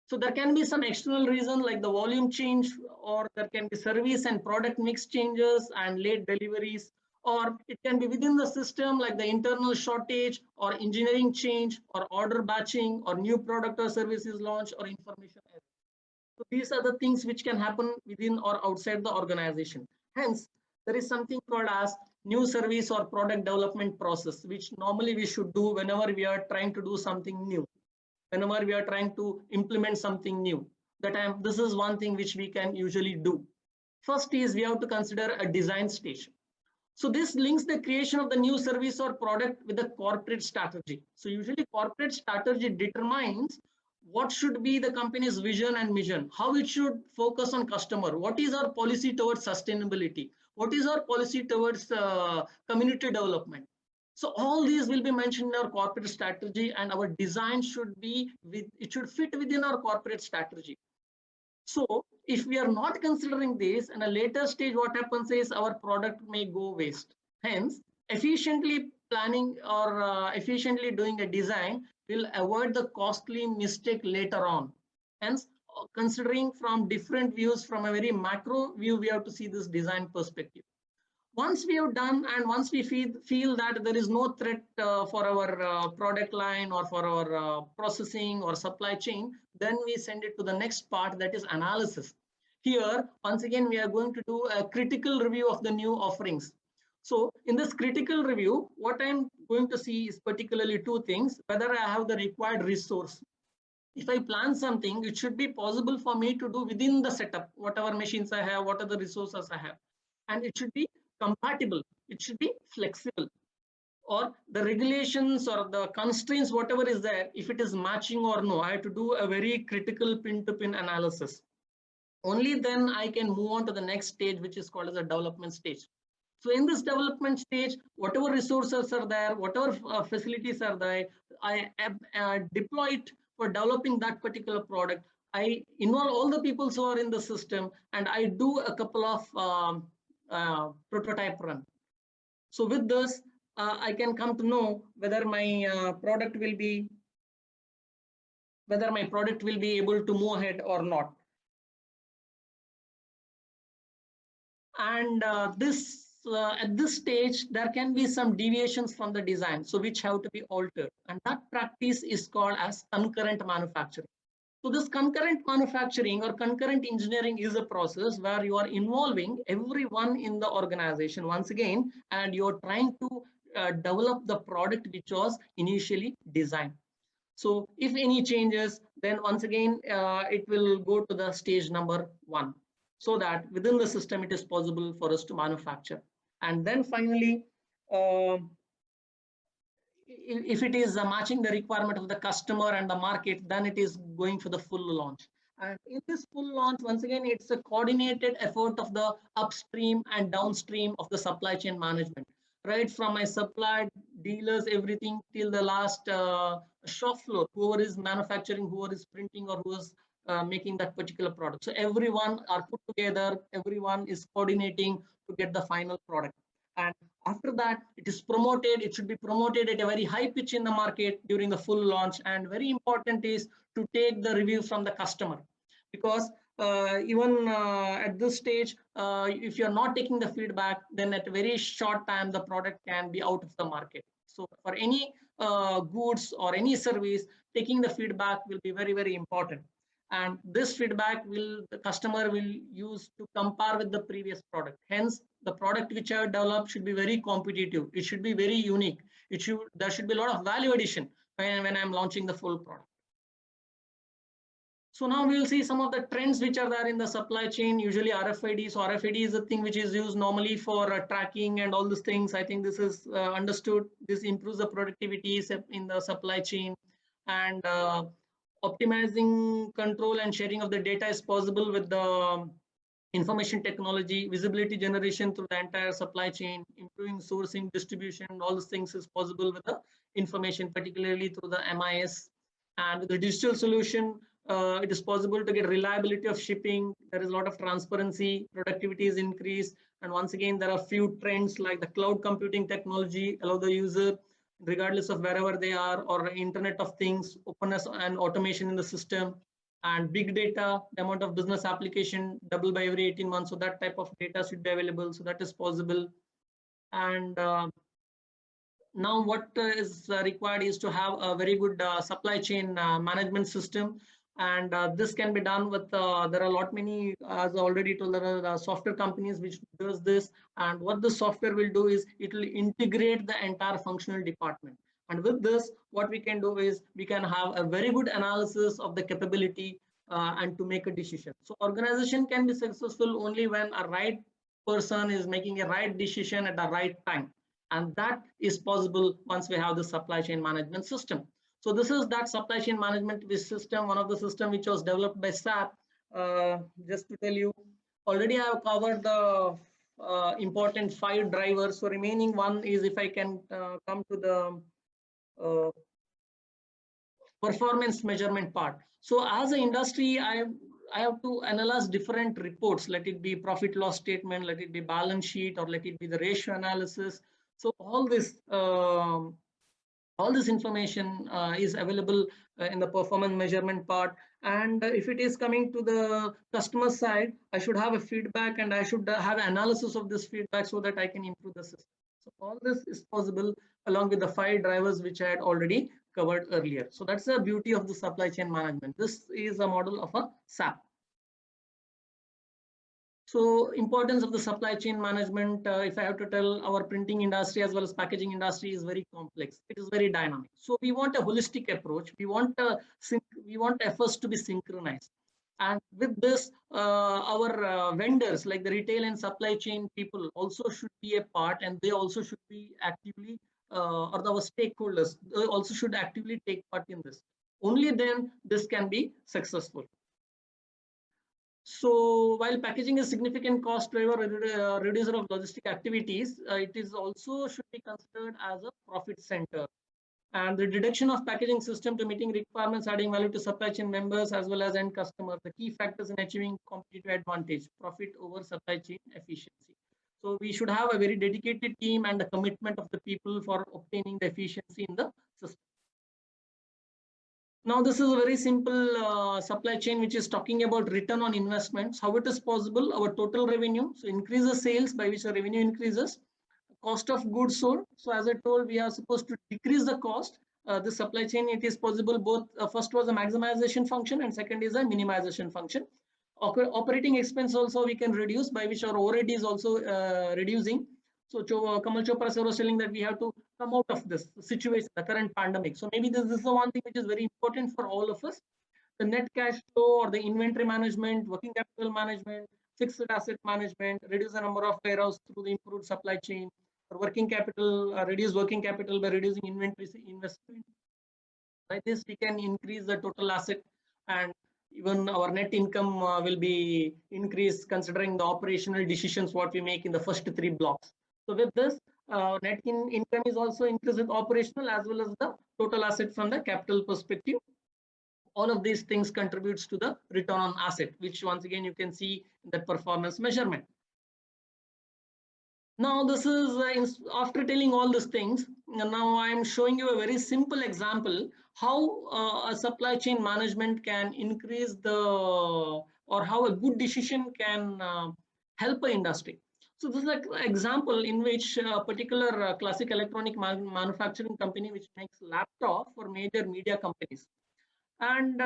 So there can be some external reason like the volume change, or there can be service and product mix changes and late deliveries, or it can be within the system like the internal shortage or engineering change or order batching or new product or services launch or information error. So these are the things which can happen within or outside the organization. Hence, there is something called as new service or product development process, which normally we should do whenever we are trying to do something new. Whenever we are trying to implement something new, this is one thing which we can usually do. First is we have to consider a design stage. So this links the creation of the new service or product with the corporate strategy. So usually corporate strategy determines what should be the company's vision and mission, how it should focus on customer, what is our policy towards sustainability, what is our policy towards community development. So all these will be mentioned in our corporate strategy, and our design should fit within our corporate strategy. So if we are not considering this, in a later stage, what happens is our product may go waste. Hence, efficiently planning or efficiently doing a design will avoid the costly mistake later on. Hence, considering from different views, from a very macro view, we have to see this design perspective. Once we have done, and once we feel that there is no threat for our product line or for our processing or supply chain, then we send it to the next part, that is analysis. Here, once again, we are going to do a critical review of the new offerings. So in this critical review, what I'm going to see is particularly 2 things: whether I have the required resource. If I plan something, it should be possible for me to do within the setup, whatever machines I have, what are the resources I have, and it should be compatible, it should be flexible, or the regulations or the constraints, whatever is there, if it is matching or no, I have to do a very critical pin-to-pin analysis. Only then I can move on to the next stage, which is called as a development stage. So in this development stage, whatever resources are there, whatever facilities are there, I deploy it for developing that particular product. I involve all the people who are in the system, and I do a couple of prototype run. So with this, I can come to know whether my product will be able to move ahead or not. And at this stage, there can be some deviations from the design, so which have to be altered, and that practice is called as concurrent manufacturing. So this concurrent manufacturing or concurrent engineering is a process where you are involving everyone in the organization once again, and you're trying to develop the product which was initially designed. So if any changes, then once again, it will go to the stage number 1, so that within the system, it is possible for us to manufacture. And then finally, if it is matching the requirement of the customer and the market, then it is going for the full launch. And in this full launch, once again, it's a coordinated effort of the upstream and downstream of the supply chain management, right from my supply dealers, everything till the last shop floor, whoever is manufacturing, whoever is printing, or who is making that particular product. So everyone are put together, everyone is coordinating to get the final product. And after that, it is promoted. It should be promoted at a very high pitch in the market during the full launch. And very important is to take the review from the customer, because even at this stage, if you're not taking the feedback, then at a very short time, the product can be out of the market. So for any goods or any service, taking the feedback will be very, very important. And this feedback will, the customer will use to compare with the previous product. Hence, the product which I have developed should be very competitive. It should be very unique. There should be a lot of value addition when I'm launching the full product. So now we will see some of the trends which are there in the supply chain, usually RFID. So RFID is a thing which is used normally for tracking and all these things. I think this is understood. This improves the productivity in the supply chain, and optimizing control and sharing of the data is possible with the information technology. Visibility generation through the entire supply chain, improving sourcing, distribution, all these things is possible with the information, particularly through the MIS. And with the digital solution, it is possible to get reliability of shipping. There is a lot of transparency, productivity is increased. And once again, there are few trends like the cloud computing technology allow the user, regardless of wherever they are, or Internet of Things, openness and automation in the system, and big data, the amount of business application double by every 18 months. So that type of data should be available. So that is possible. And now what is required is to have a very good supply chain management system. And this can be done with, there are a lot many, as I already told, there are software companies which does this. And what the software will do is it will integrate the entire functional department. And with this, what we can do is we can have a very good analysis of the capability and to make a decision. So organization can be successful only when a right person is making a right decision at the right time. And that is possible once we have the supply chain management system. So this is that supply chain management system, one of the system which was developed by SAP. Just to tell you, already I have covered the important 5 drivers. So remaining one is, if I can come to the performance measurement part. So as an industry, I have to analyze different reports, let it be profit loss statement, let it be balance sheet, or let it be the ratio analysis. So all this information is available in the performance measurement part. And if it is coming to the customer side, I should have a feedback, and I should have an analysis of this feedback so that I can improve the system. So all this is possible along with the 5 drivers which I had already covered earlier. So that's the beauty of the supply chain management. This is a model of a SAP. So importance of the supply chain management, if I have to tell, our printing industry as well as packaging industry is very complex. It is very dynamic. So we want a holistic approach. We want efforts to be synchronized. And with this, our vendors like the retail and supply chain people also should be a part, and they also should be actively, or our stakeholders, they also should actively take part in this. Only then this can be successful. So while packaging is significant cost driver, reducer of logistic activities, it is also should be considered as a profit center. And the deduction of packaging system to meeting requirements, adding value to supply chain members as well as end customers, the key factors in achieving competitive advantage, profit over supply chain efficiency. So we should have a very dedicated team and the commitment of the people for obtaining the efficiency in the system. Now, this is a very simple supply chain which is talking about return on investments, how it is possible, our total revenue. So increases sales by which the revenue increases, cost of goods sold. So as I told, we are supposed to decrease the cost. The supply chain, it is possible both. First was a maximization function and second is a minimization function. Operating expense also we can reduce, by which our overhead is also reducing. So Kamal Chopra sir was telling that we have to come out of this situation, the current pandemic. So maybe this is the one thing which is very important for all of us. The net cash flow or the inventory management, working capital management, fixed asset management, reduce the number of warehouse through the improved supply chain, or working capital, reduce working capital by reducing inventory investment. Like this, we can increase the total asset, and even our net income will be increased considering the operational decisions what we make in the first 3 blocks. So with this, Net income is also increased with operational as well as the total asset from the capital perspective. All of these things contributes to the return on asset, which once again you can see in that performance measurement. Now this is after telling all these things, now I am showing you a very simple example how a supply chain management can increase the, or how a good decision can help an industry. So this is an example in which a particular classic electronic manufacturing company which makes laptop for major media companies. And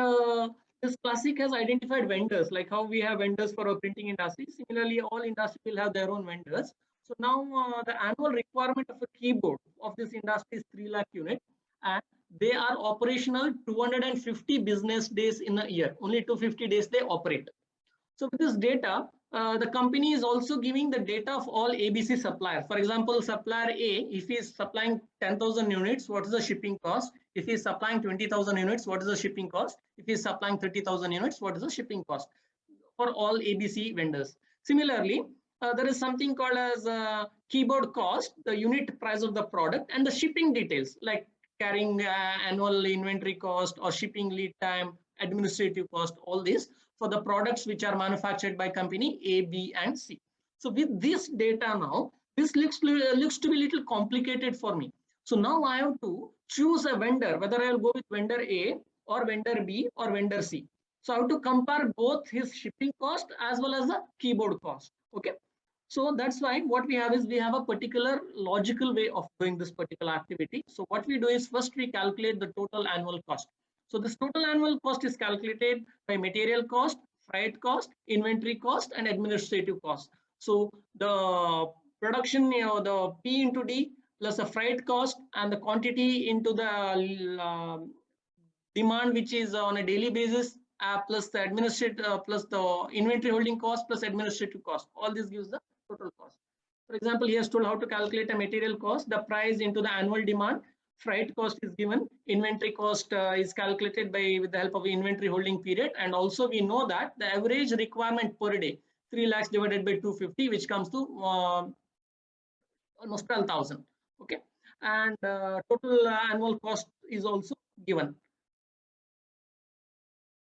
this classic has identified vendors, like how we have vendors for our printing industry. Similarly, all industry will have their own vendors. So now the annual requirement of a keyboard of this industry is 3 lakh units, and they are operational 250 business days in a year. Only 250 days they operate. So with this data, the company is also giving the data of all ABC suppliers. For example, supplier A, if he is supplying 10,000 units, what is the shipping cost? If he is supplying 20,000 units, what is the shipping cost? If he is supplying 30,000 units, what is the shipping cost? For all ABC vendors. Similarly, there is something called as keyboard cost, the unit price of the product, and the shipping details like carrying annual inventory cost or shipping lead time, administrative cost, all this for the products which are manufactured by company A, B, and C. So with this data now, this looks to be a little complicated for me. So now I have to choose a vendor, whether I will go with vendor A or vendor B or vendor C. So I have to compare both his shipping cost as well as the keyboard cost. Okay. So that's why what we have is we have a particular logical way of doing this particular activity. So what we do is first we calculate the total annual cost. So this total annual cost is calculated by material cost, freight cost, inventory cost, and administrative cost. So the production, the P into D plus the freight cost and the quantity into the demand, which is on a daily basis, plus the administrative, plus the inventory holding cost plus administrative cost. All this gives the total cost. For example, he has told how to calculate a material cost, the price into the annual demand. Freight cost is given, inventory cost is calculated with the help of inventory holding period, and also we know that the average requirement per day 3 lakhs divided by 250, which comes to almost 12,000. Okay, and total annual cost is also given.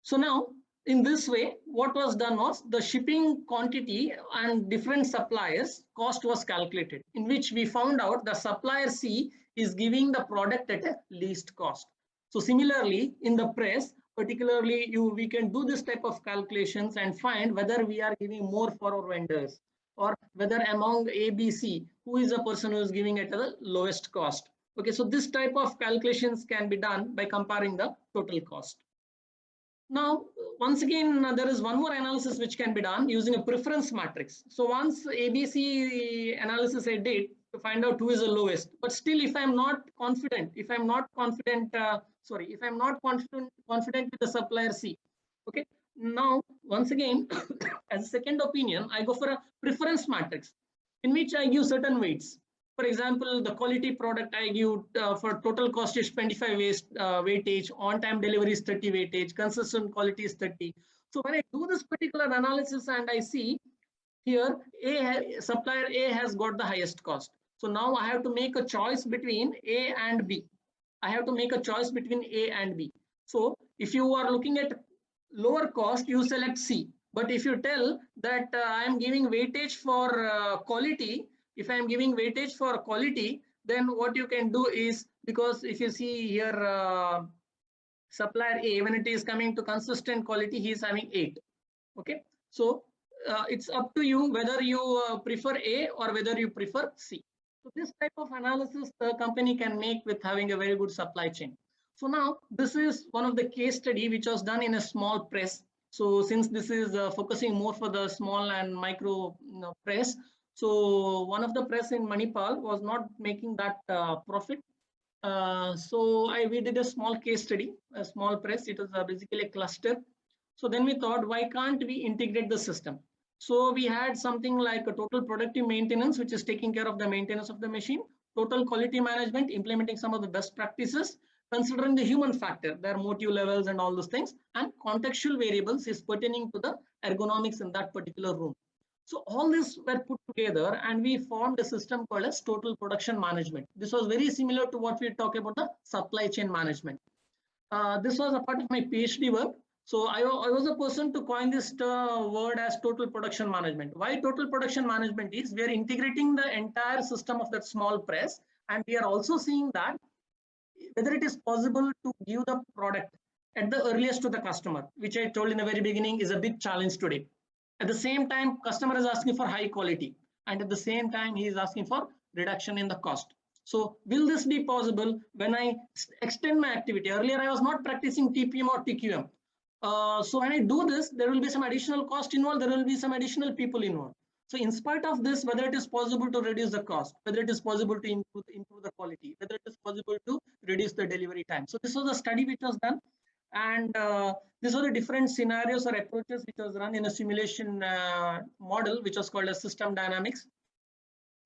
So now in this way, what was done was the shipping quantity and different suppliers cost was calculated, in which we found out the supplier C is giving the product at a least cost. So similarly, in the press, particularly we can do this type of calculations and find whether we are giving more for our vendors or whether among ABC, who is the person who is giving at the lowest cost. Okay, so this type of calculations can be done by comparing the total cost. Now, once again, there is one more analysis which can be done using a preference matrix. So once ABC analysis I did to find out who is the lowest, but still if I'm not confident, if I'm not confident with the supplier C, okay, now once again, as a second opinion, I go for a preference matrix in which I give certain weights. For example, the quality product I give for total cost is 25 weightage, on-time delivery is 30 weightage, consistent quality is 30. So when I do this particular analysis and I see here supplier A has got the highest cost. So now I have to make a choice between A and B. I have to make a choice between A and B. So if you are looking at lower cost, you select C. But if you tell that I am giving weightage for quality, if I am giving weightage for quality, then what you can do is, because if you see here, supplier A, when it is coming to consistent quality, he is having 8. Okay, so it's up to you whether you prefer A or whether you prefer C. So this type of analysis the company can make with having a very good supply chain. So now this is one of the case study which was done in a small press. So since this is focusing more for the small and micro press, so one of the press in Manipal was not making that profit. So we did a small case study, a small press. It was basically a cluster. So then we thought, why can't we integrate the system? So we had something like a total productive maintenance, which is taking care of the maintenance of the machine, total quality management, implementing some of the best practices, considering the human factor, their motive levels and all those things, and contextual variables is pertaining to the ergonomics in that particular room. So all this were put together and we formed a system called as total production management. This was very similar to what we talk about the supply chain management. This was a part of my PhD work. So I was a person to coin this word as total production management. Why total production management is we are integrating the entire system of that small press, and we are also seeing that whether it is possible to give the product at the earliest to the customer, which I told in the very beginning is a big challenge today. At the same time, customer is asking for high quality, and at the same time, he is asking for reduction in the cost. So will this be possible when I extend my activity? Earlier, I was not practicing TPM or TQM. So when I do this, there will be some additional cost involved. There will be some additional people involved. So in spite of this, whether it is possible to reduce the cost, whether it is possible to improve the quality, whether it is possible to reduce the delivery time. So this was a study which was done. And these are the different scenarios or approaches which was run in a simulation model, which was called as system dynamics.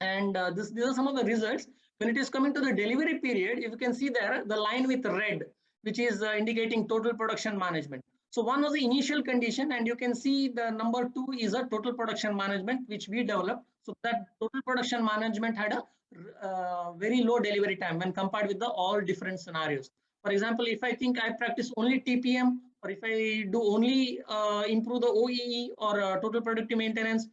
And these are some of the results. When it is coming to the delivery period, if you can see there, the line with red, which is indicating total production management. So one was the initial condition, and you can see the number 2 is a total production management, which we developed. So that total production management had a very low delivery time when compared with the all different scenarios. For example, if I think I practice only TPM, or if I do only improve the OEE or total productive maintenance,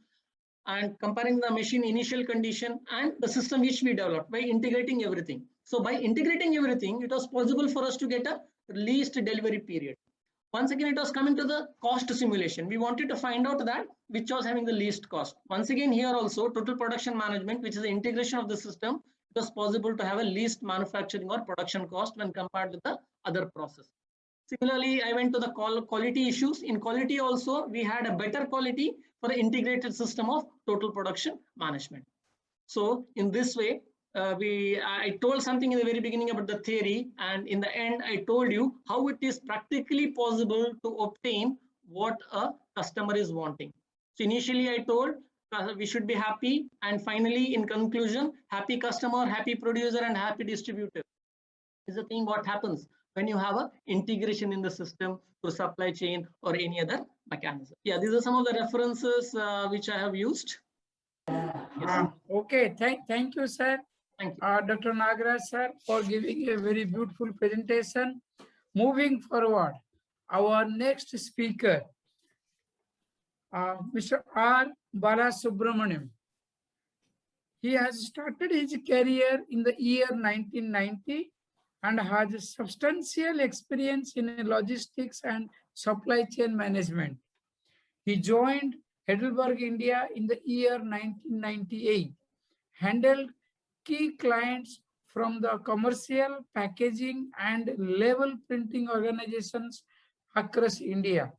and comparing the machine initial condition and the system which we developed by integrating everything. So by integrating everything, it was possible for us to get a least delivery period. Once again, it was coming to the cost simulation. We wanted to find out that which was having the least cost. Once again, here also total production management, which is the integration of the system, it was possible to have a least manufacturing or production cost when compared with the other process. Similarly, I went to the quality issues. In quality also, we had a better quality for the integrated system of total production management. So in this way, I told something in the very beginning about the theory, and in the end, I told you how it is practically possible to obtain what a customer is wanting. So initially, I told we should be happy, and finally, in conclusion, happy customer, happy producer, and happy distributor is the thing what happens when you have a integration in the system through supply chain or any other mechanism. Yeah, these are some of the references which I have used. Yes. Okay, thank you, sir. Thank you. Dr. Nagaraj, sir, for giving a very beautiful presentation. Moving forward, our next speaker, Mr. R. Balasubramaniam. He has started his career in the year 1990 and has substantial experience in logistics and supply chain management. He joined Heidelberg, India in the year 1998, handled key clients from the commercial, packaging, and label printing organizations across India.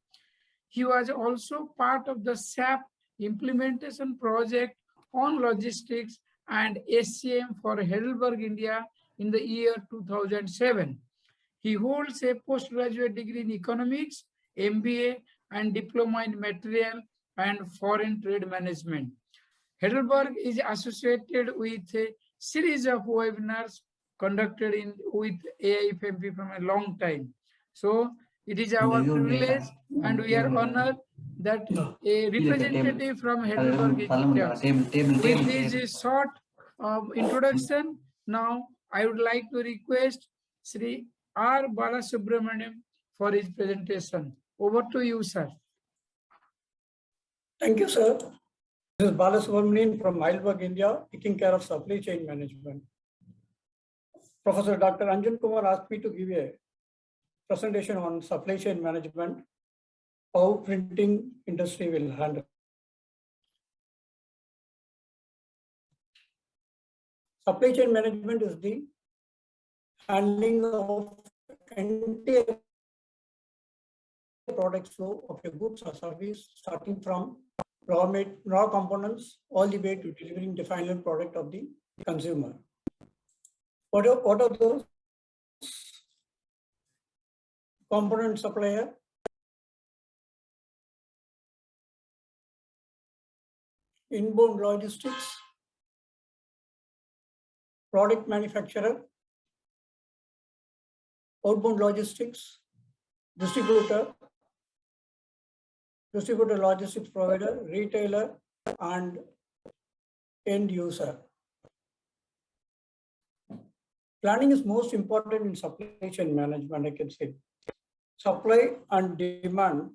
He was also part of the SAP implementation project on logistics and SCM for Heidelberg, India in the year 2007. He holds a postgraduate degree in economics, MBA, and diploma in material and foreign trade management. Heidelberg is associated with a series of webinars conducted with AIFMP from a long time. So it is our privilege and we are honored that a representative from Heidelberg is with us. With this short introduction, now I would like to request Sri R. Balasubramaniam for his presentation. Over to you, sir. Thank you, sir. This is Balasubramanian from Heidelberg, India, taking care of supply chain management. Professor Dr. Anjan Kumar asked me to give a presentation on supply chain management, how printing industry will handle. Supply chain management is the handling of entire product flow of a goods or service, starting from raw components all the way to delivering the final product of the consumer. What are those? Component supplier, inbound logistics, product manufacturer, outbound logistics, distributor logistics provider, retailer, and end user. Planning is most important in supply chain management, I can say. Supply and demand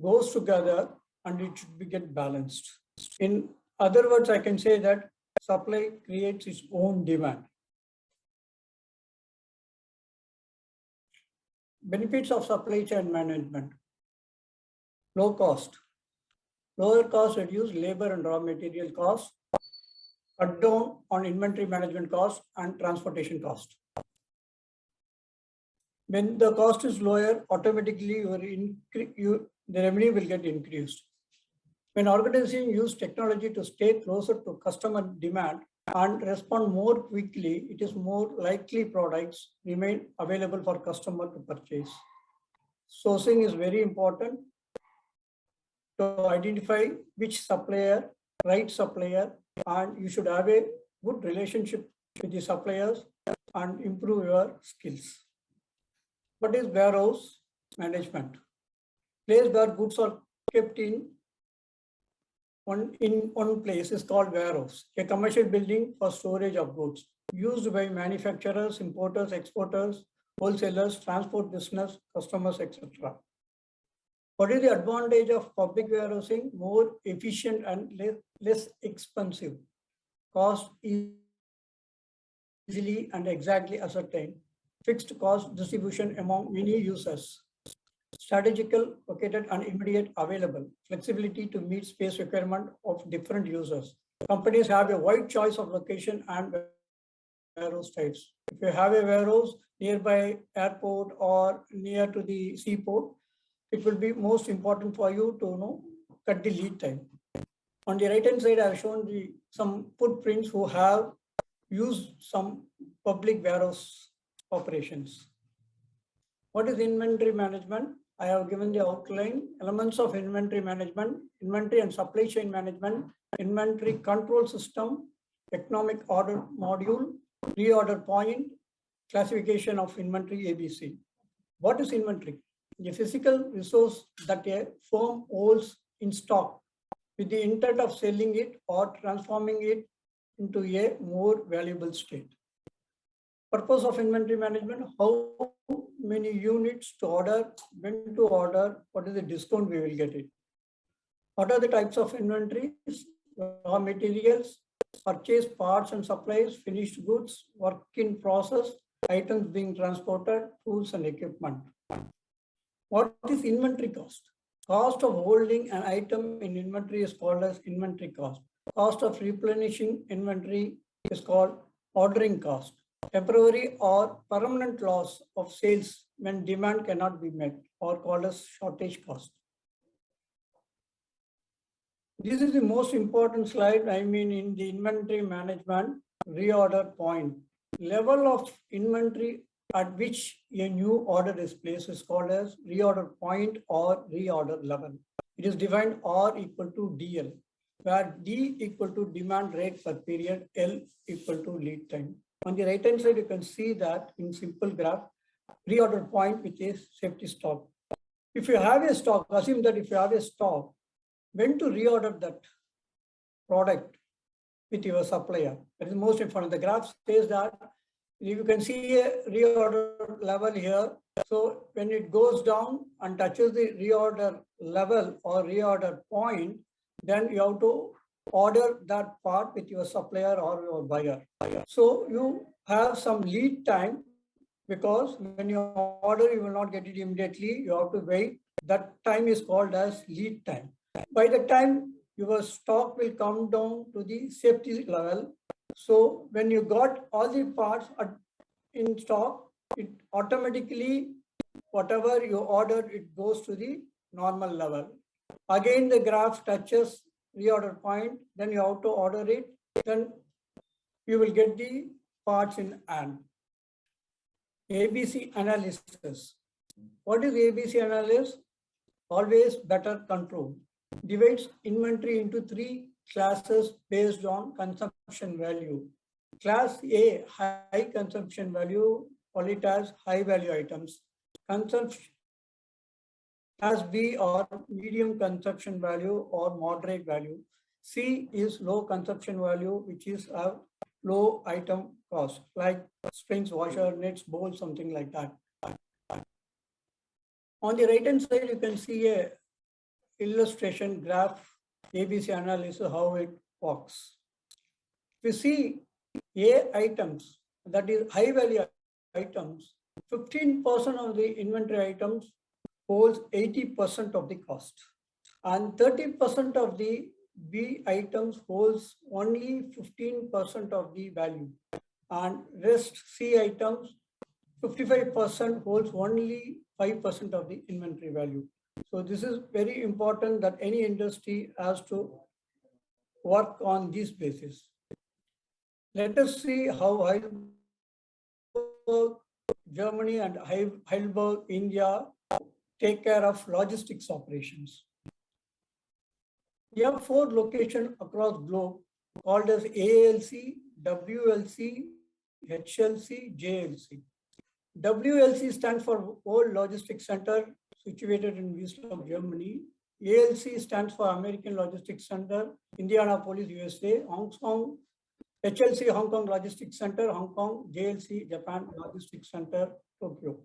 goes together and it should be get balanced. In other words, I can say that supply creates its own demand. Benefits of supply chain management. Low cost. Lower cost reduce labor and raw material costs, cut down on inventory management costs and transportation cost. When the cost is lower, automatically the revenue will get increased. When organizations use technology to stay closer to customer demand and respond more quickly, it is more likely products remain available for customer to purchase. Sourcing is very important to identify which supplier, right supplier, and you should have a good relationship with the suppliers and improve your skills. What is warehouse management? Place where goods are kept in one place is called warehouse, a commercial building for storage of goods used by manufacturers, importers, exporters, wholesalers, transport business, customers, etc. What is the advantage of public warehousing? More efficient and less expensive. Cost easily and exactly ascertained. Fixed cost distribution among many users. Strategical, located and immediate available. Flexibility to meet space requirement of different users. Companies have a wide choice of location and warehouse types. If you have a warehouse nearby airport or near to the seaport, it will be most important for you to cut the lead time. On the right hand side, I have shown some footprints who have used some public warehouse operations. What is inventory management? I have given the outline. Elements of inventory management, inventory and supply chain management, inventory control system, economic order module, reorder point, classification of inventory ABC. What is inventory? A physical resource that a firm holds in stock with the intent of selling it or transforming it into a more valuable state. Purpose of inventory management: how many units to order, when to order, what is the discount we will get it. What are the types of inventories? Raw materials, purchase parts and supplies, finished goods, work in process, items being transported, tools and equipment. What is inventory cost? Cost of holding an item in inventory is called as inventory cost. Cost of replenishing inventory is called ordering cost. Temporary or permanent loss of sales when demand cannot be met or called as shortage cost. This is the most important slide, in the inventory management reorder point. Level of inventory at which a new order is placed is called as reorder point or reorder level. It is defined R equal to DL, where D equal to demand rate per period, L equal to lead time. On the right hand side, you can see that in simple graph, reorder point which is safety stock. If you have a stock, assume that if you have a stock, when to reorder that product with your supplier. That is most important. The graph says that you can see a reorder level here. So when it goes down and touches the reorder level or reorder point, then you have to order that part with your supplier or your buyer. So you have some lead time, because when you order, you will not get it immediately. You have to wait. That time is called as lead time. By the time your stock will come down to the safety level, so when you got all the parts in stock, it automatically, whatever you ordered, it goes to the normal level. Again, the graph touches reorder point, then you have to order it, then you will get the parts in hand. ABC analysis. What is ABC analysis? Always better control. Divides inventory into 3 classes based on consumption value. Class A, high consumption value, call it as high value items. Consumption. Class B or medium consumption value or moderate value. C is low consumption value, which is a low item cost, like springs, washer, nets, bowls, something like that. On the right hand side, you can see a illustration graph, ABC analysis, how it works. If you see A items, that is high value items, 15% of the inventory items holds 80% of the cost, and 30% of the B items holds only 15% of the value, and rest C items 55% holds only 5% of the inventory value. So this is very important that any industry has to work on this basis. Let us see how Heidelberg, Germany and Heidelberg, India take care of logistics operations. We have 4 locations across globe called as ALC, WLC, HLC, JLC. WLC stands for World Logistics Center, situated in Wiesloch, Germany. ALC stands for American Logistics Center, Indianapolis, USA. Hong Kong, HLC, Hong Kong Logistics Center, Hong Kong. JLC, Japan Logistics Center, Tokyo.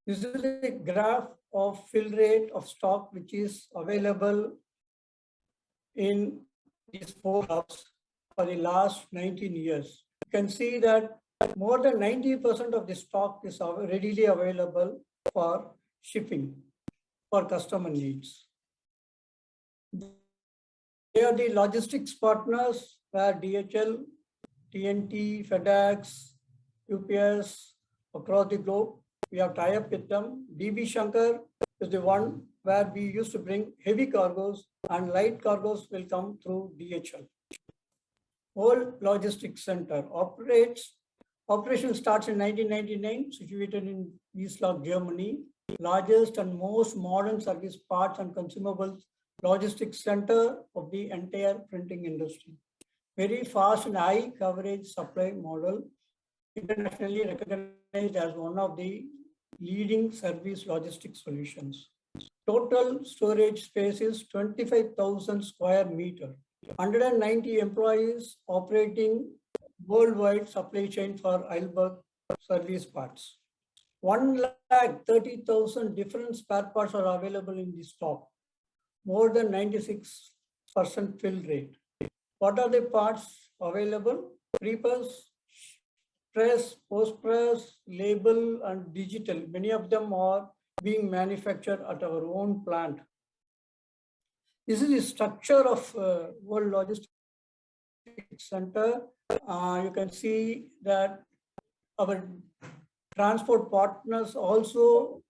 This is a graph of fill rate of stock which is available in these 4 hubs for the last 19 years. You can see that more than 90% of the stock is readily available for shipping for customer needs. They are the logistics partners where DHL, TNT, FedEx, UPS across the globe. We have tie up with them. DB Shankar is the one where we used to bring heavy cargoes, and light cargoes will come through DHL. World Logistics Center operation starts in 1999, situated in Wiesloch, Germany. Largest and most modern service parts and consumables logistics center of the entire printing industry. Very fast and high coverage supply model, internationally recognized as one of the leading service logistics solutions. Total storage space is 25,000 square meter. 190 employees operating worldwide supply chain for Heidelberg service parts. 130,000 different spare parts are available in the stock. More than 96% fill rate. What are the parts available? Prepress, press, post-press, label, and digital. Many of them are being manufactured at our own plant. This is the structure of World Logistics Center. You can see that our transport partners also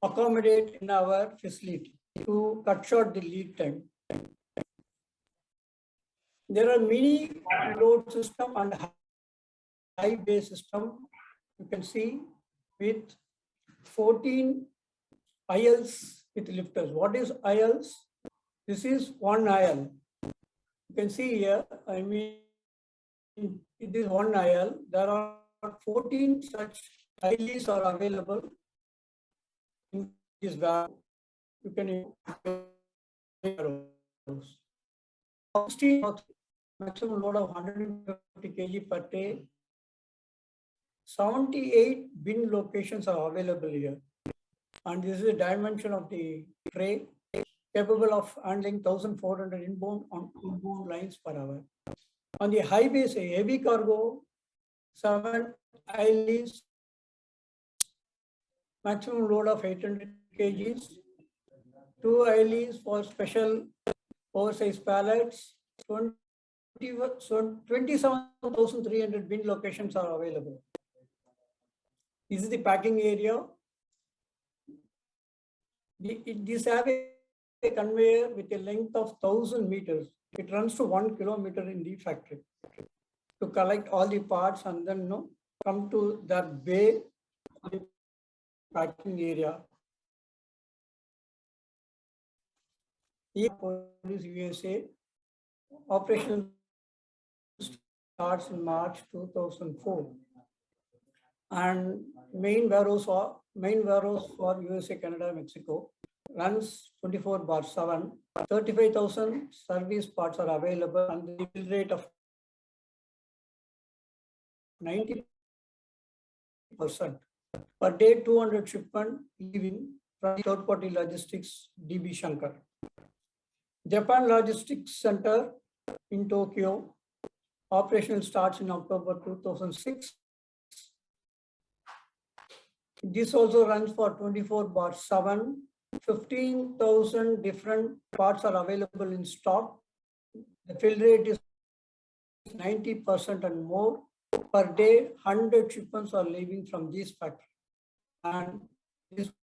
accommodate in our facility to cut short the lead time. There are many load system and high bay system. You can see with 14 aisles with lifters. What is aisles? This is one aisle. You can see here, I mean, it is one aisle. There are 14 such aisles are available in this van. You can 16 maximum load of 150 kg per day. 78 bin locations are available here. And this is the dimension of the tray, capable of handling 1,400 inbound on inbound lines per hour. On the high base, a heavy cargo, 7 aisles, maximum load of 800 kgs, 2 aisles for special oversized pallets, 27,300 bin locations are available. This is the packing area. This have a conveyor with a length of 1,000 meters. It runs to 1 kilometer in the factory to collect all the parts and then come to that bay, the packing area. Police USA operation starts in March 2004, and main warehouse for USA, Canada, Mexico. runs 24/7. 35,000 service parts are available and the fill rate of 90%. Per day, 200 shipment leaving from third-party logistics, DB Shankar. Japan Logistics Center in Tokyo. Operational starts in October 2006. This also runs for 24/7. 15,000 different parts are available in stock. The fill rate is 90% and more. Per day, 100 shipments are leaving from this factory. And this is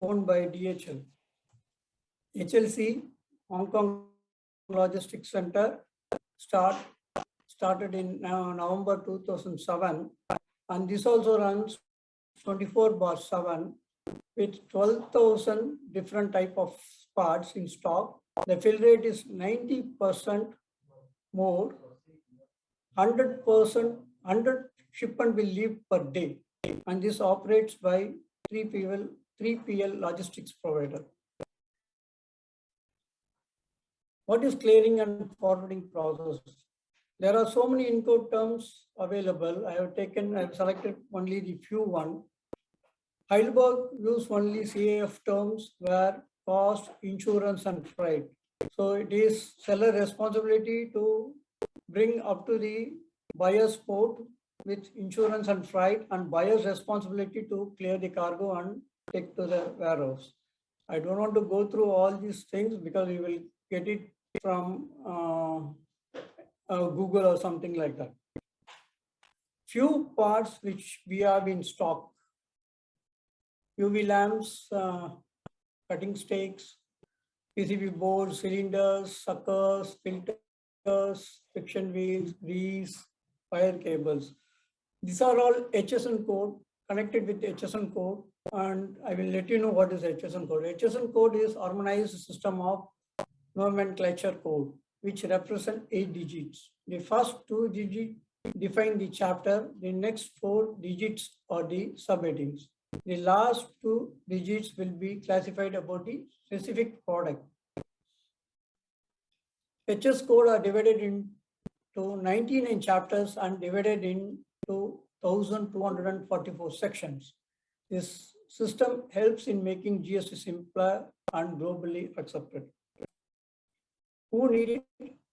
owned by DHL. HLC, Hong Kong Logistics Center, started in November 2007. And this also runs 24/7 with 12,000 different type of parts in stock. The fill rate is 90% more. 100 shipment will leave per day. And this operates by 3PL logistics provider. What is clearing and forwarding process? There are so many Incoterms available. I have selected only the few one. Heidelberg use only CAF terms where cost, insurance, and freight. So it is seller responsibility to bring up to the buyer's port with insurance and freight, and buyer's responsibility to clear the cargo and take to the warehouse. I don't want to go through all these things because we will get it from Google or something like that. Few parts which we have in stock: UV lamps, cutting stakes, PCB boards, cylinders, suckers, filters, friction wheels, grease, wire cables. These are all HSN code, connected with HSN code, and I will let you know what is HSN code. HSN code is Harmonized System of Nomenclature Code, which represent 8 digits. The first 2 digits define the chapter, the next 4 digits are the subheadings. The last 2 digits will be classified about the specific product. HS code are divided into 99 chapters and divided into 1,244 sections. This system helps in making GST simpler and globally accepted. Who need it?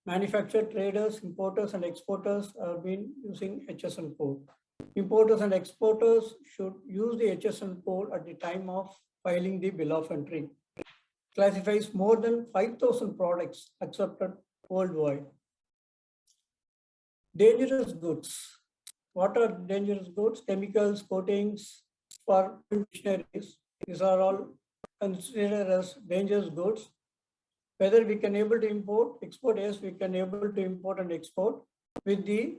Manufacturer, traders, importers, and exporters have been using HSN code. Importers and exporters should use the HSN code at the time of filing the bill of entry. Classifies more than 5,000 products accepted worldwide. Dangerous goods. What are dangerous goods? Chemicals, coatings for machineries. These are all considered as dangerous goods. Whether we can able to import, export, yes, we can able to import and export with the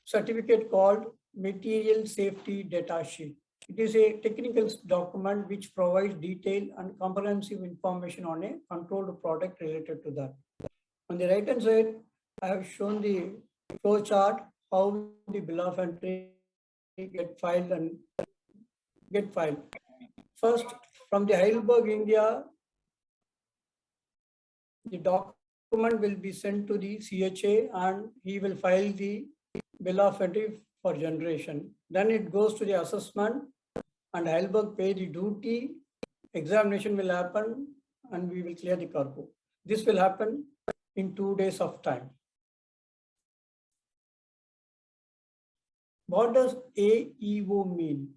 certificate called Material Safety Data Sheet. It is a technical document which provides detailed and comprehensive information on a controlled product related to that. On the right hand side, I have shown the flow chart, how the bill of entry get filed and get filed. First, from the Heidelberg, India, the document will be sent to the CHA and he will file the bill of entry for generation. Then it goes to the assessment and Heidelberg pay the duty. Examination will happen and we will clear the cargo. This will happen in 2 days of time. What does AEO mean?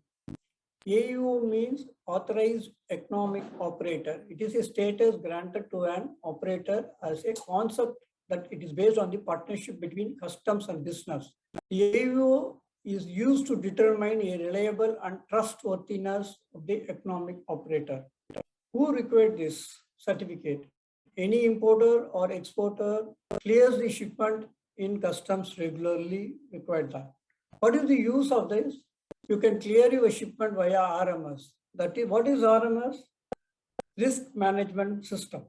AEO means Authorized Economic Operator. It is a status granted to an operator as a concept that it is based on the partnership between customs and business. The AEO is used to determine a reliable and trustworthiness of the economic operator. Who required this certificate? Any importer or exporter clears the shipment in customs regularly required that. What is the use of this? You can clear your shipment via RMS. That is, what is RMS? Risk Management System.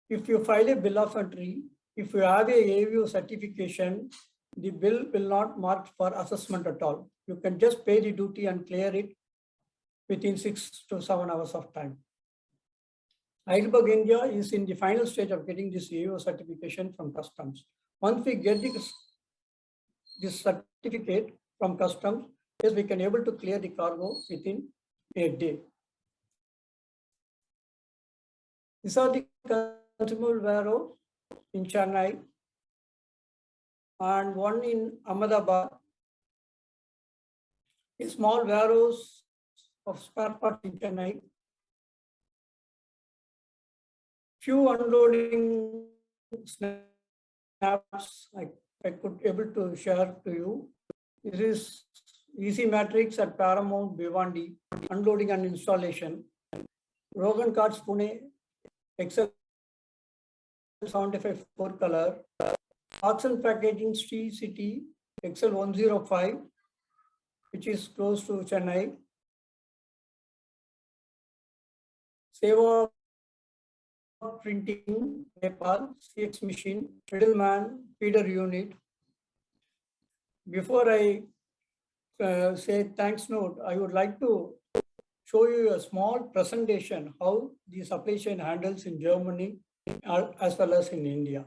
If you file a bill of entry, if you have a AEO certification, the bill will not mark for assessment at all. You can just pay the duty and clear it within 6 to 7 hours of time. Heidelberg India is in the final stage of getting this AO certification from customs. Once we get this certificate from customs, yes, we can able to clear the cargo within a day. These are the consumable warehouse in Chennai and one in Ahmedabad. A small warehouse of spare parts in Chennai. Few unloading snaps I could able to share to you. This is Easy Matrix at Paramount Bhiwandi, unloading and installation. Rogan Cards Pune, Excel 75 4 color. Auction Packaging Steel City, Excel 105, which is close to Chennai. Seva Printing, Nepal, CX Machine, Middleman, Feeder Unit. Before I say thanks note, I would like to show you a small presentation how the supply chain handles in Germany as well as in India.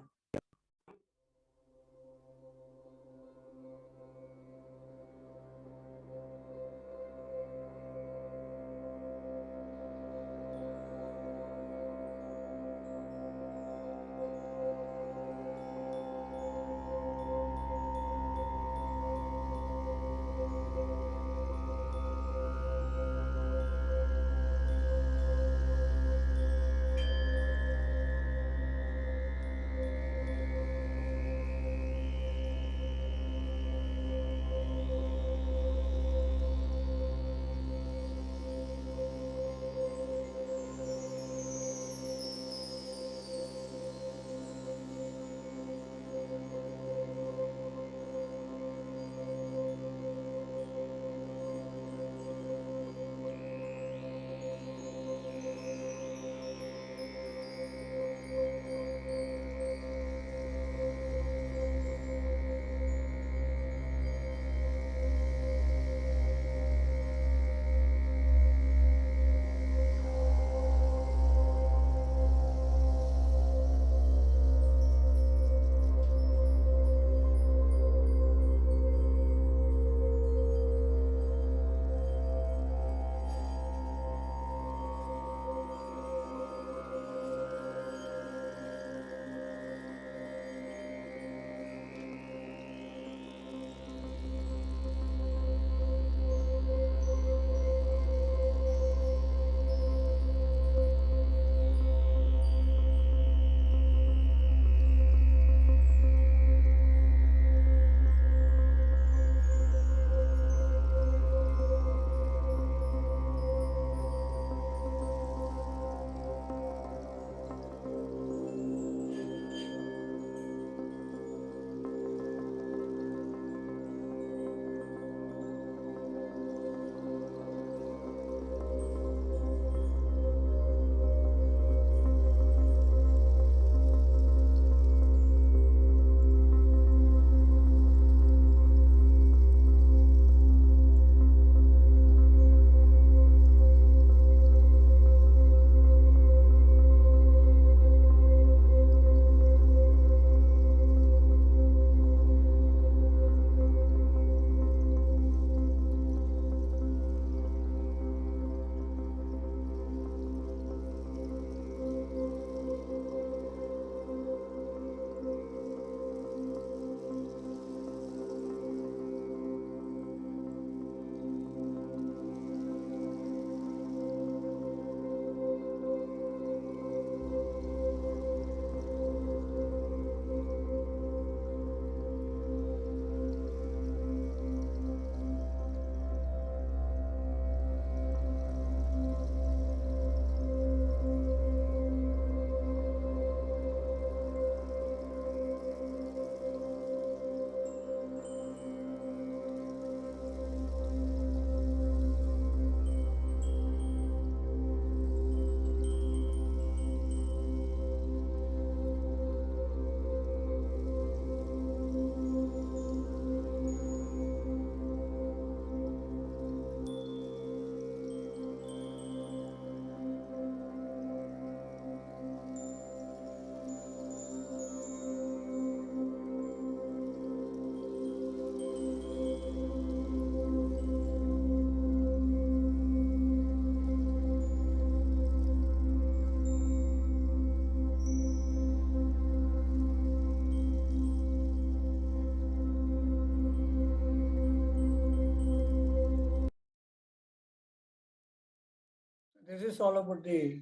This is all about the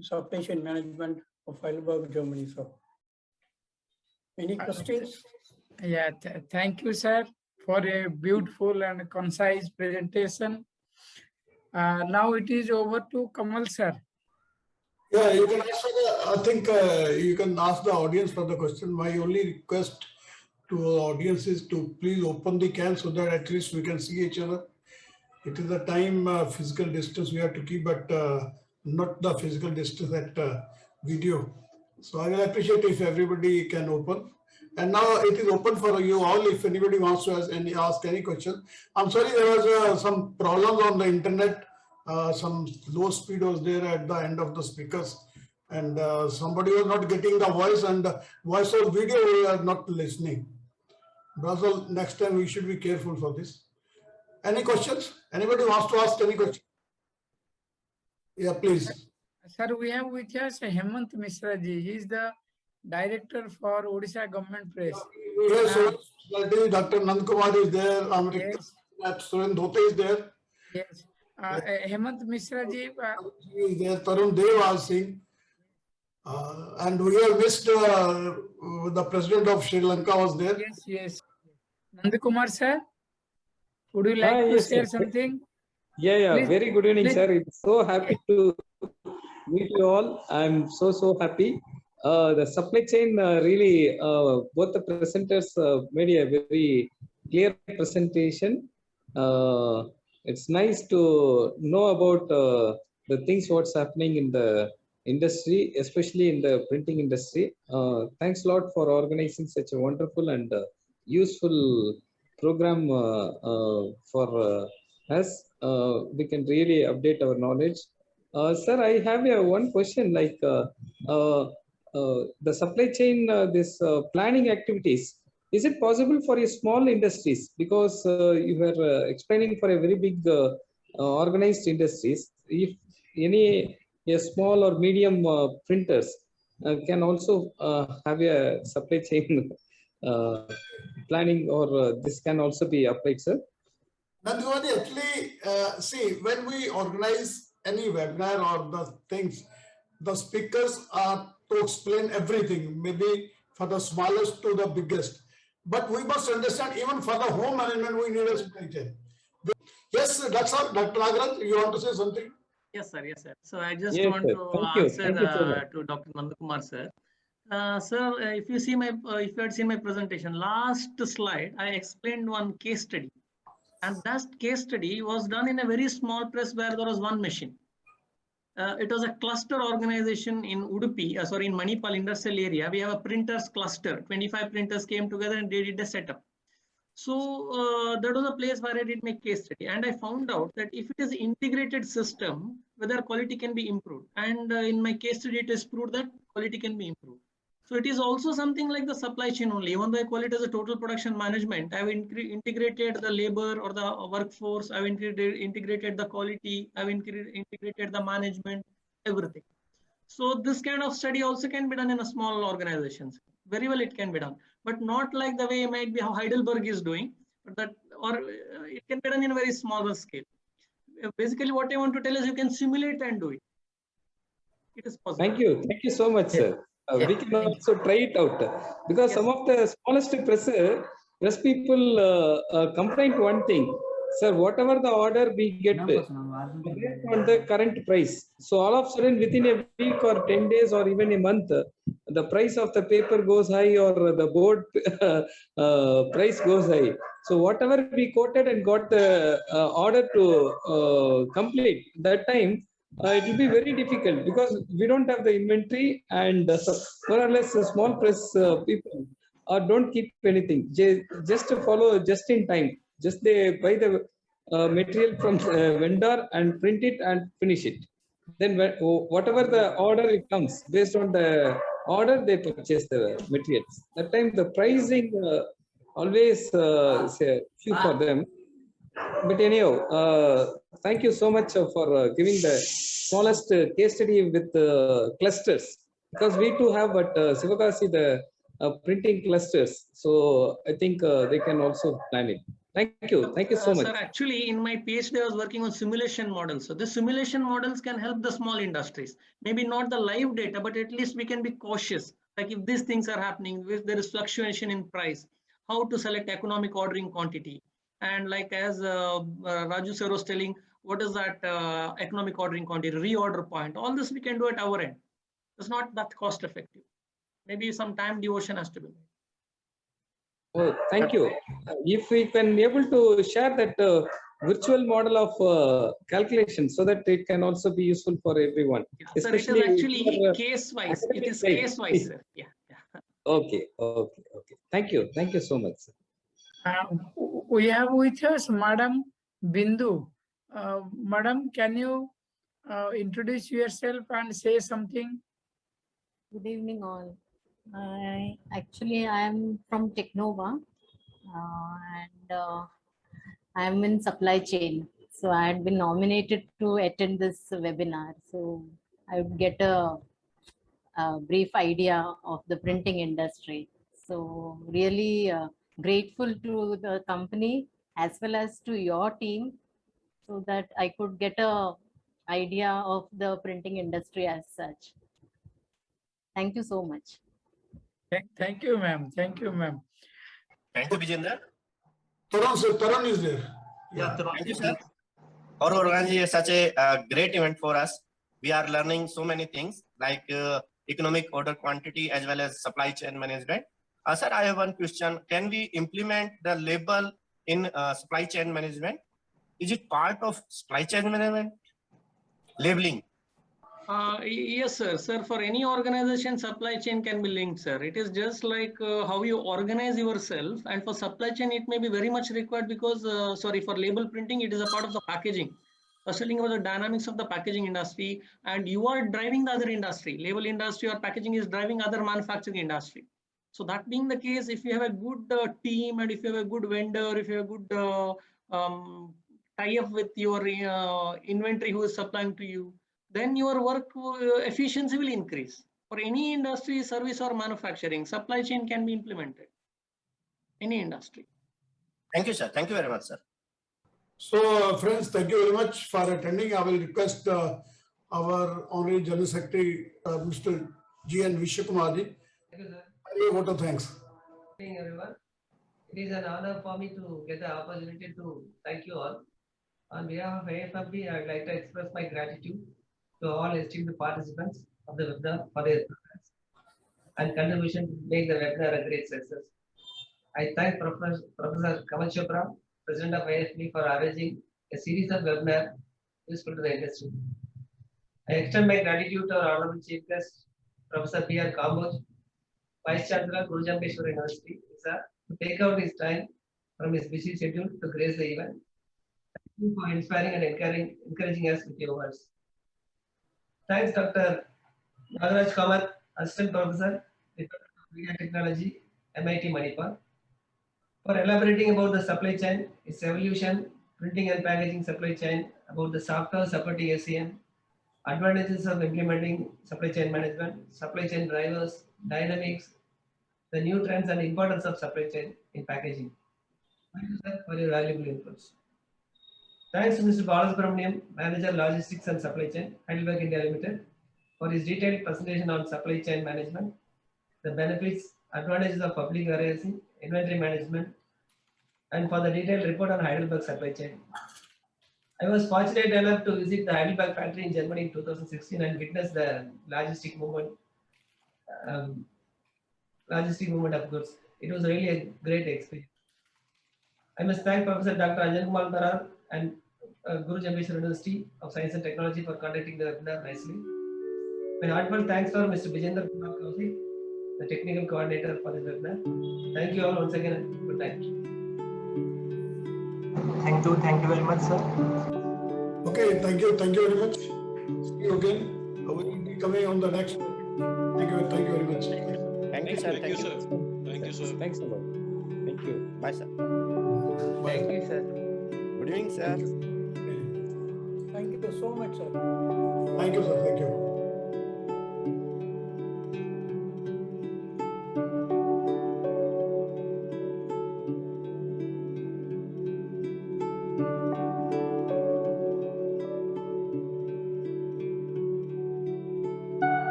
supply chain management of Heidelberg, Germany, sir. Any questions? Yeah, thank you, sir, for a beautiful and concise presentation. Now it is over to Kamal, sir. Yeah, you can ask I think you can ask the audience for the question. My only request to the audience is to please open the can so that at least we can see each other. It is the time physical distance we have to keep, but not the physical distance at video. So I will appreciate if everybody can open. And now it is open for you all. If anybody wants to ask any question. I'm sorry, there was some problems on the internet. Some low speed was there at the end of the speakers, and somebody was not getting the voice, and voice or video we are not listening. Brazil, next time we should be careful for this. Any questions? Anybody wants to ask any question? Yeah, please. Sir, we have with us Hemant Mishra ji. He is the director for Odisha Government Press. Yes, Dr. Nandkumar is there. Amrita Suren Dhote is there. Yes. Hemant Mishra ji. Is there. Tarun Dev Singh. And we have missed the president of Sri Lanka was there. Yes, yes. Nandkumar sir, would you like to yes, share sir. something? Yeah. Please, Very good evening, please. sir. It's so happy to meet you all. I'm so happy. The supply chain really, both the presenters made a very clear presentation. It's nice to know about the things what's happening in the industry, especially in the printing industry. Thanks a lot for organizing such a wonderful and useful program for us. We can really update our knowledge. Sir, I have one question, like the supply chain, this planning activities. Is it possible for a small industries? Because you were explaining for a very big organized industries. If a small or medium printers can also have a supply chain planning, or this can also be applied, sir? Nandkumar, actually, see, when we organize any webinar or the things, the speakers are to explain everything, maybe for the smallest to the biggest. But we must understand, even for the home management, we need a supply chain. Yes, that's all. Dr. Nagaraj, you want to say something? Yes, sir. Yes, sir. So I just Yes, want sir. to Thank you. answer Thank you so much. to Dr. Nandakumar, sir. Sir, if you see my, if you had seen my presentation, last slide, I explained one case study, and that case study was done in a very small press where there was one machine. It was a cluster organization in Udupi, in Manipal industrial area. We have a printers cluster. 25 printers came together and they did a setup. So that was a place where I did my case study, and I found out that if it is integrated system, whether quality can be improved. And in my case study, it is proved that quality can be improved. So it is also something like the supply chain only. Even though I call it as a total production management, I've integrated the labor or the workforce. I've integrated the quality. I've integrated the management, everything. So this kind of study also can be done in a small organizations. Very well, it can be done, but not like the way it might be how Heidelberg is doing, but that, or it can be done in a very smaller scale. Basically, what I want to tell is you can simulate and do it. It is possible. Thank you so much, sir. We can also try it out, because some of the smallest press people complain one thing, sir, whatever the order we get based on the current price. So all of a sudden within a week or 10 days or even a month, the price of the paper goes high, or the board price goes high. So whatever we quoted and got the order to complete that time, it will be very difficult, because we don't have the inventory, and more or less small press people don't keep anything. Just to follow just in time. Just they buy the material from vendor and print it and finish it. Then whatever the order it comes, based on the order they purchase the materials. That time the pricing always say few for them. But anyhow, thank you so much for giving the smallest case study with clusters, because we too have at Sivakasi the printing clusters. So I think they can also plan it. Thank you. Thank you so much. Sir, actually, in my PhD, I was working on simulation models. So the simulation models can help the small industries. Maybe not the live data, but at least we can be cautious. Like if these things are happening, if there is fluctuation in price, how to select economic ordering quantity. And like as Raju sir was telling, what is that economic ordering quantity, reorder point, all this we can do at our end. It's not that cost effective. Maybe some time devotion has to be made. Oh, thank you. If we can able to share that virtual model of calculation so that it can also be useful for everyone. Yeah, sir, it is actually case-wise. It is case-wise, sir. Yeah. Okay. Thank you so much, sir. We have with us Madam Bindu. Madam, can you introduce yourself and say something? Good evening, all. I am from Technova and I am in supply chain. So I had been nominated to attend this webinar. So I would get a brief idea of the printing industry. So really grateful to the company as well as to your team so that I could get a idea of the printing industry as such. Thank you so much. Thank you, ma'am. Thank you, ma'am. Thank you, Vijender. Tarun, sir, Tarun is there. Yeah, thank you, sir, for organizing such a great event for us. We are learning so many things like economic order quantity as well as supply chain management. Sir, I have one question. Can we implement the label in supply chain management? Is it part of supply chain management? Labeling. Yes, sir. Sir, for any organization, supply chain can be linked, sir. It is just like how you organize yourself. And for supply chain, it may be very much required because, for label printing, it is a part of the packaging. Telling about the dynamics of the packaging industry, and you are driving the other industry. Label industry or packaging is driving other manufacturing industry. So that being the case, if you have a good team and if you have a good vendor, if you have a good tie-up with your inventory who is supplying to you, then your work efficiency will increase. For any industry, service or manufacturing, supply chain can be implemented. Any industry. Thank you, sir. Thank you very much, sir. So, friends, thank you very much for attending. I will request our Honorary General Secretary, Mr. G.N. Vishwakumarji. Thank you, sir. A vote of thanks. Good evening, everyone. It is an honor for me to get the opportunity to thank you all. On behalf of AFFB, I would like to express my gratitude to all esteemed participants of the webinar for their presence and contribution to make the webinar a great success. I thank Professor Kamal Chopra, President of AFFB, for arranging a series of webinars useful to the industry. I extend my gratitude to our Honorable Chief Guest, Professor B.R. Kamboj, Vice Chancellor, Guru Jambheshwar University, to take out his time from his busy schedule to grace the event. Thank you for inspiring and encouraging us with your words. Thanks, Dr. Nagaraj Kamath, Assistant Professor, Department of Media Technology, MIT Manipal, for elaborating about the supply chain, its evolution, printing and packaging supply chain, about the software supporting SCM, advantages of implementing supply chain management, supply chain drivers, dynamics, the new trends and importance of supply chain in packaging. Thank you, sir, for your valuable inputs. Thanks to Mr. Balasubramaniam, Manager Logistics and Supply Chain, Heidelberg India Limited, for his detailed presentation on supply chain management, the benefits, advantages of public warehousing, inventory management, and for the detailed report on Heidelberg supply chain. I was fortunate enough to visit the Heidelberg factory in Germany in 2016 and witness the logistic movement of goods. It was really a great experience. I must thank Professor Dr. Anjan Kumar Dharar and Guru Jambheshwar University of Science and Technology for conducting the webinar nicely. My heartfelt thanks for Mr. Vijender Kumar Kaushik, the technical coordinator for this webinar. Thank you all once again and good night. Thank you very much, sir. Okay, thank you very much. See you again. We will be coming on the next one. Thank you very much. Thank you, sir. Thank you, sir. Thank you, sir. Thanks a lot. Thank you. Bye, sir. Bye. Thank you, sir. Good evening, sir. Thank you so much, sir. Thank you, sir. Thank you.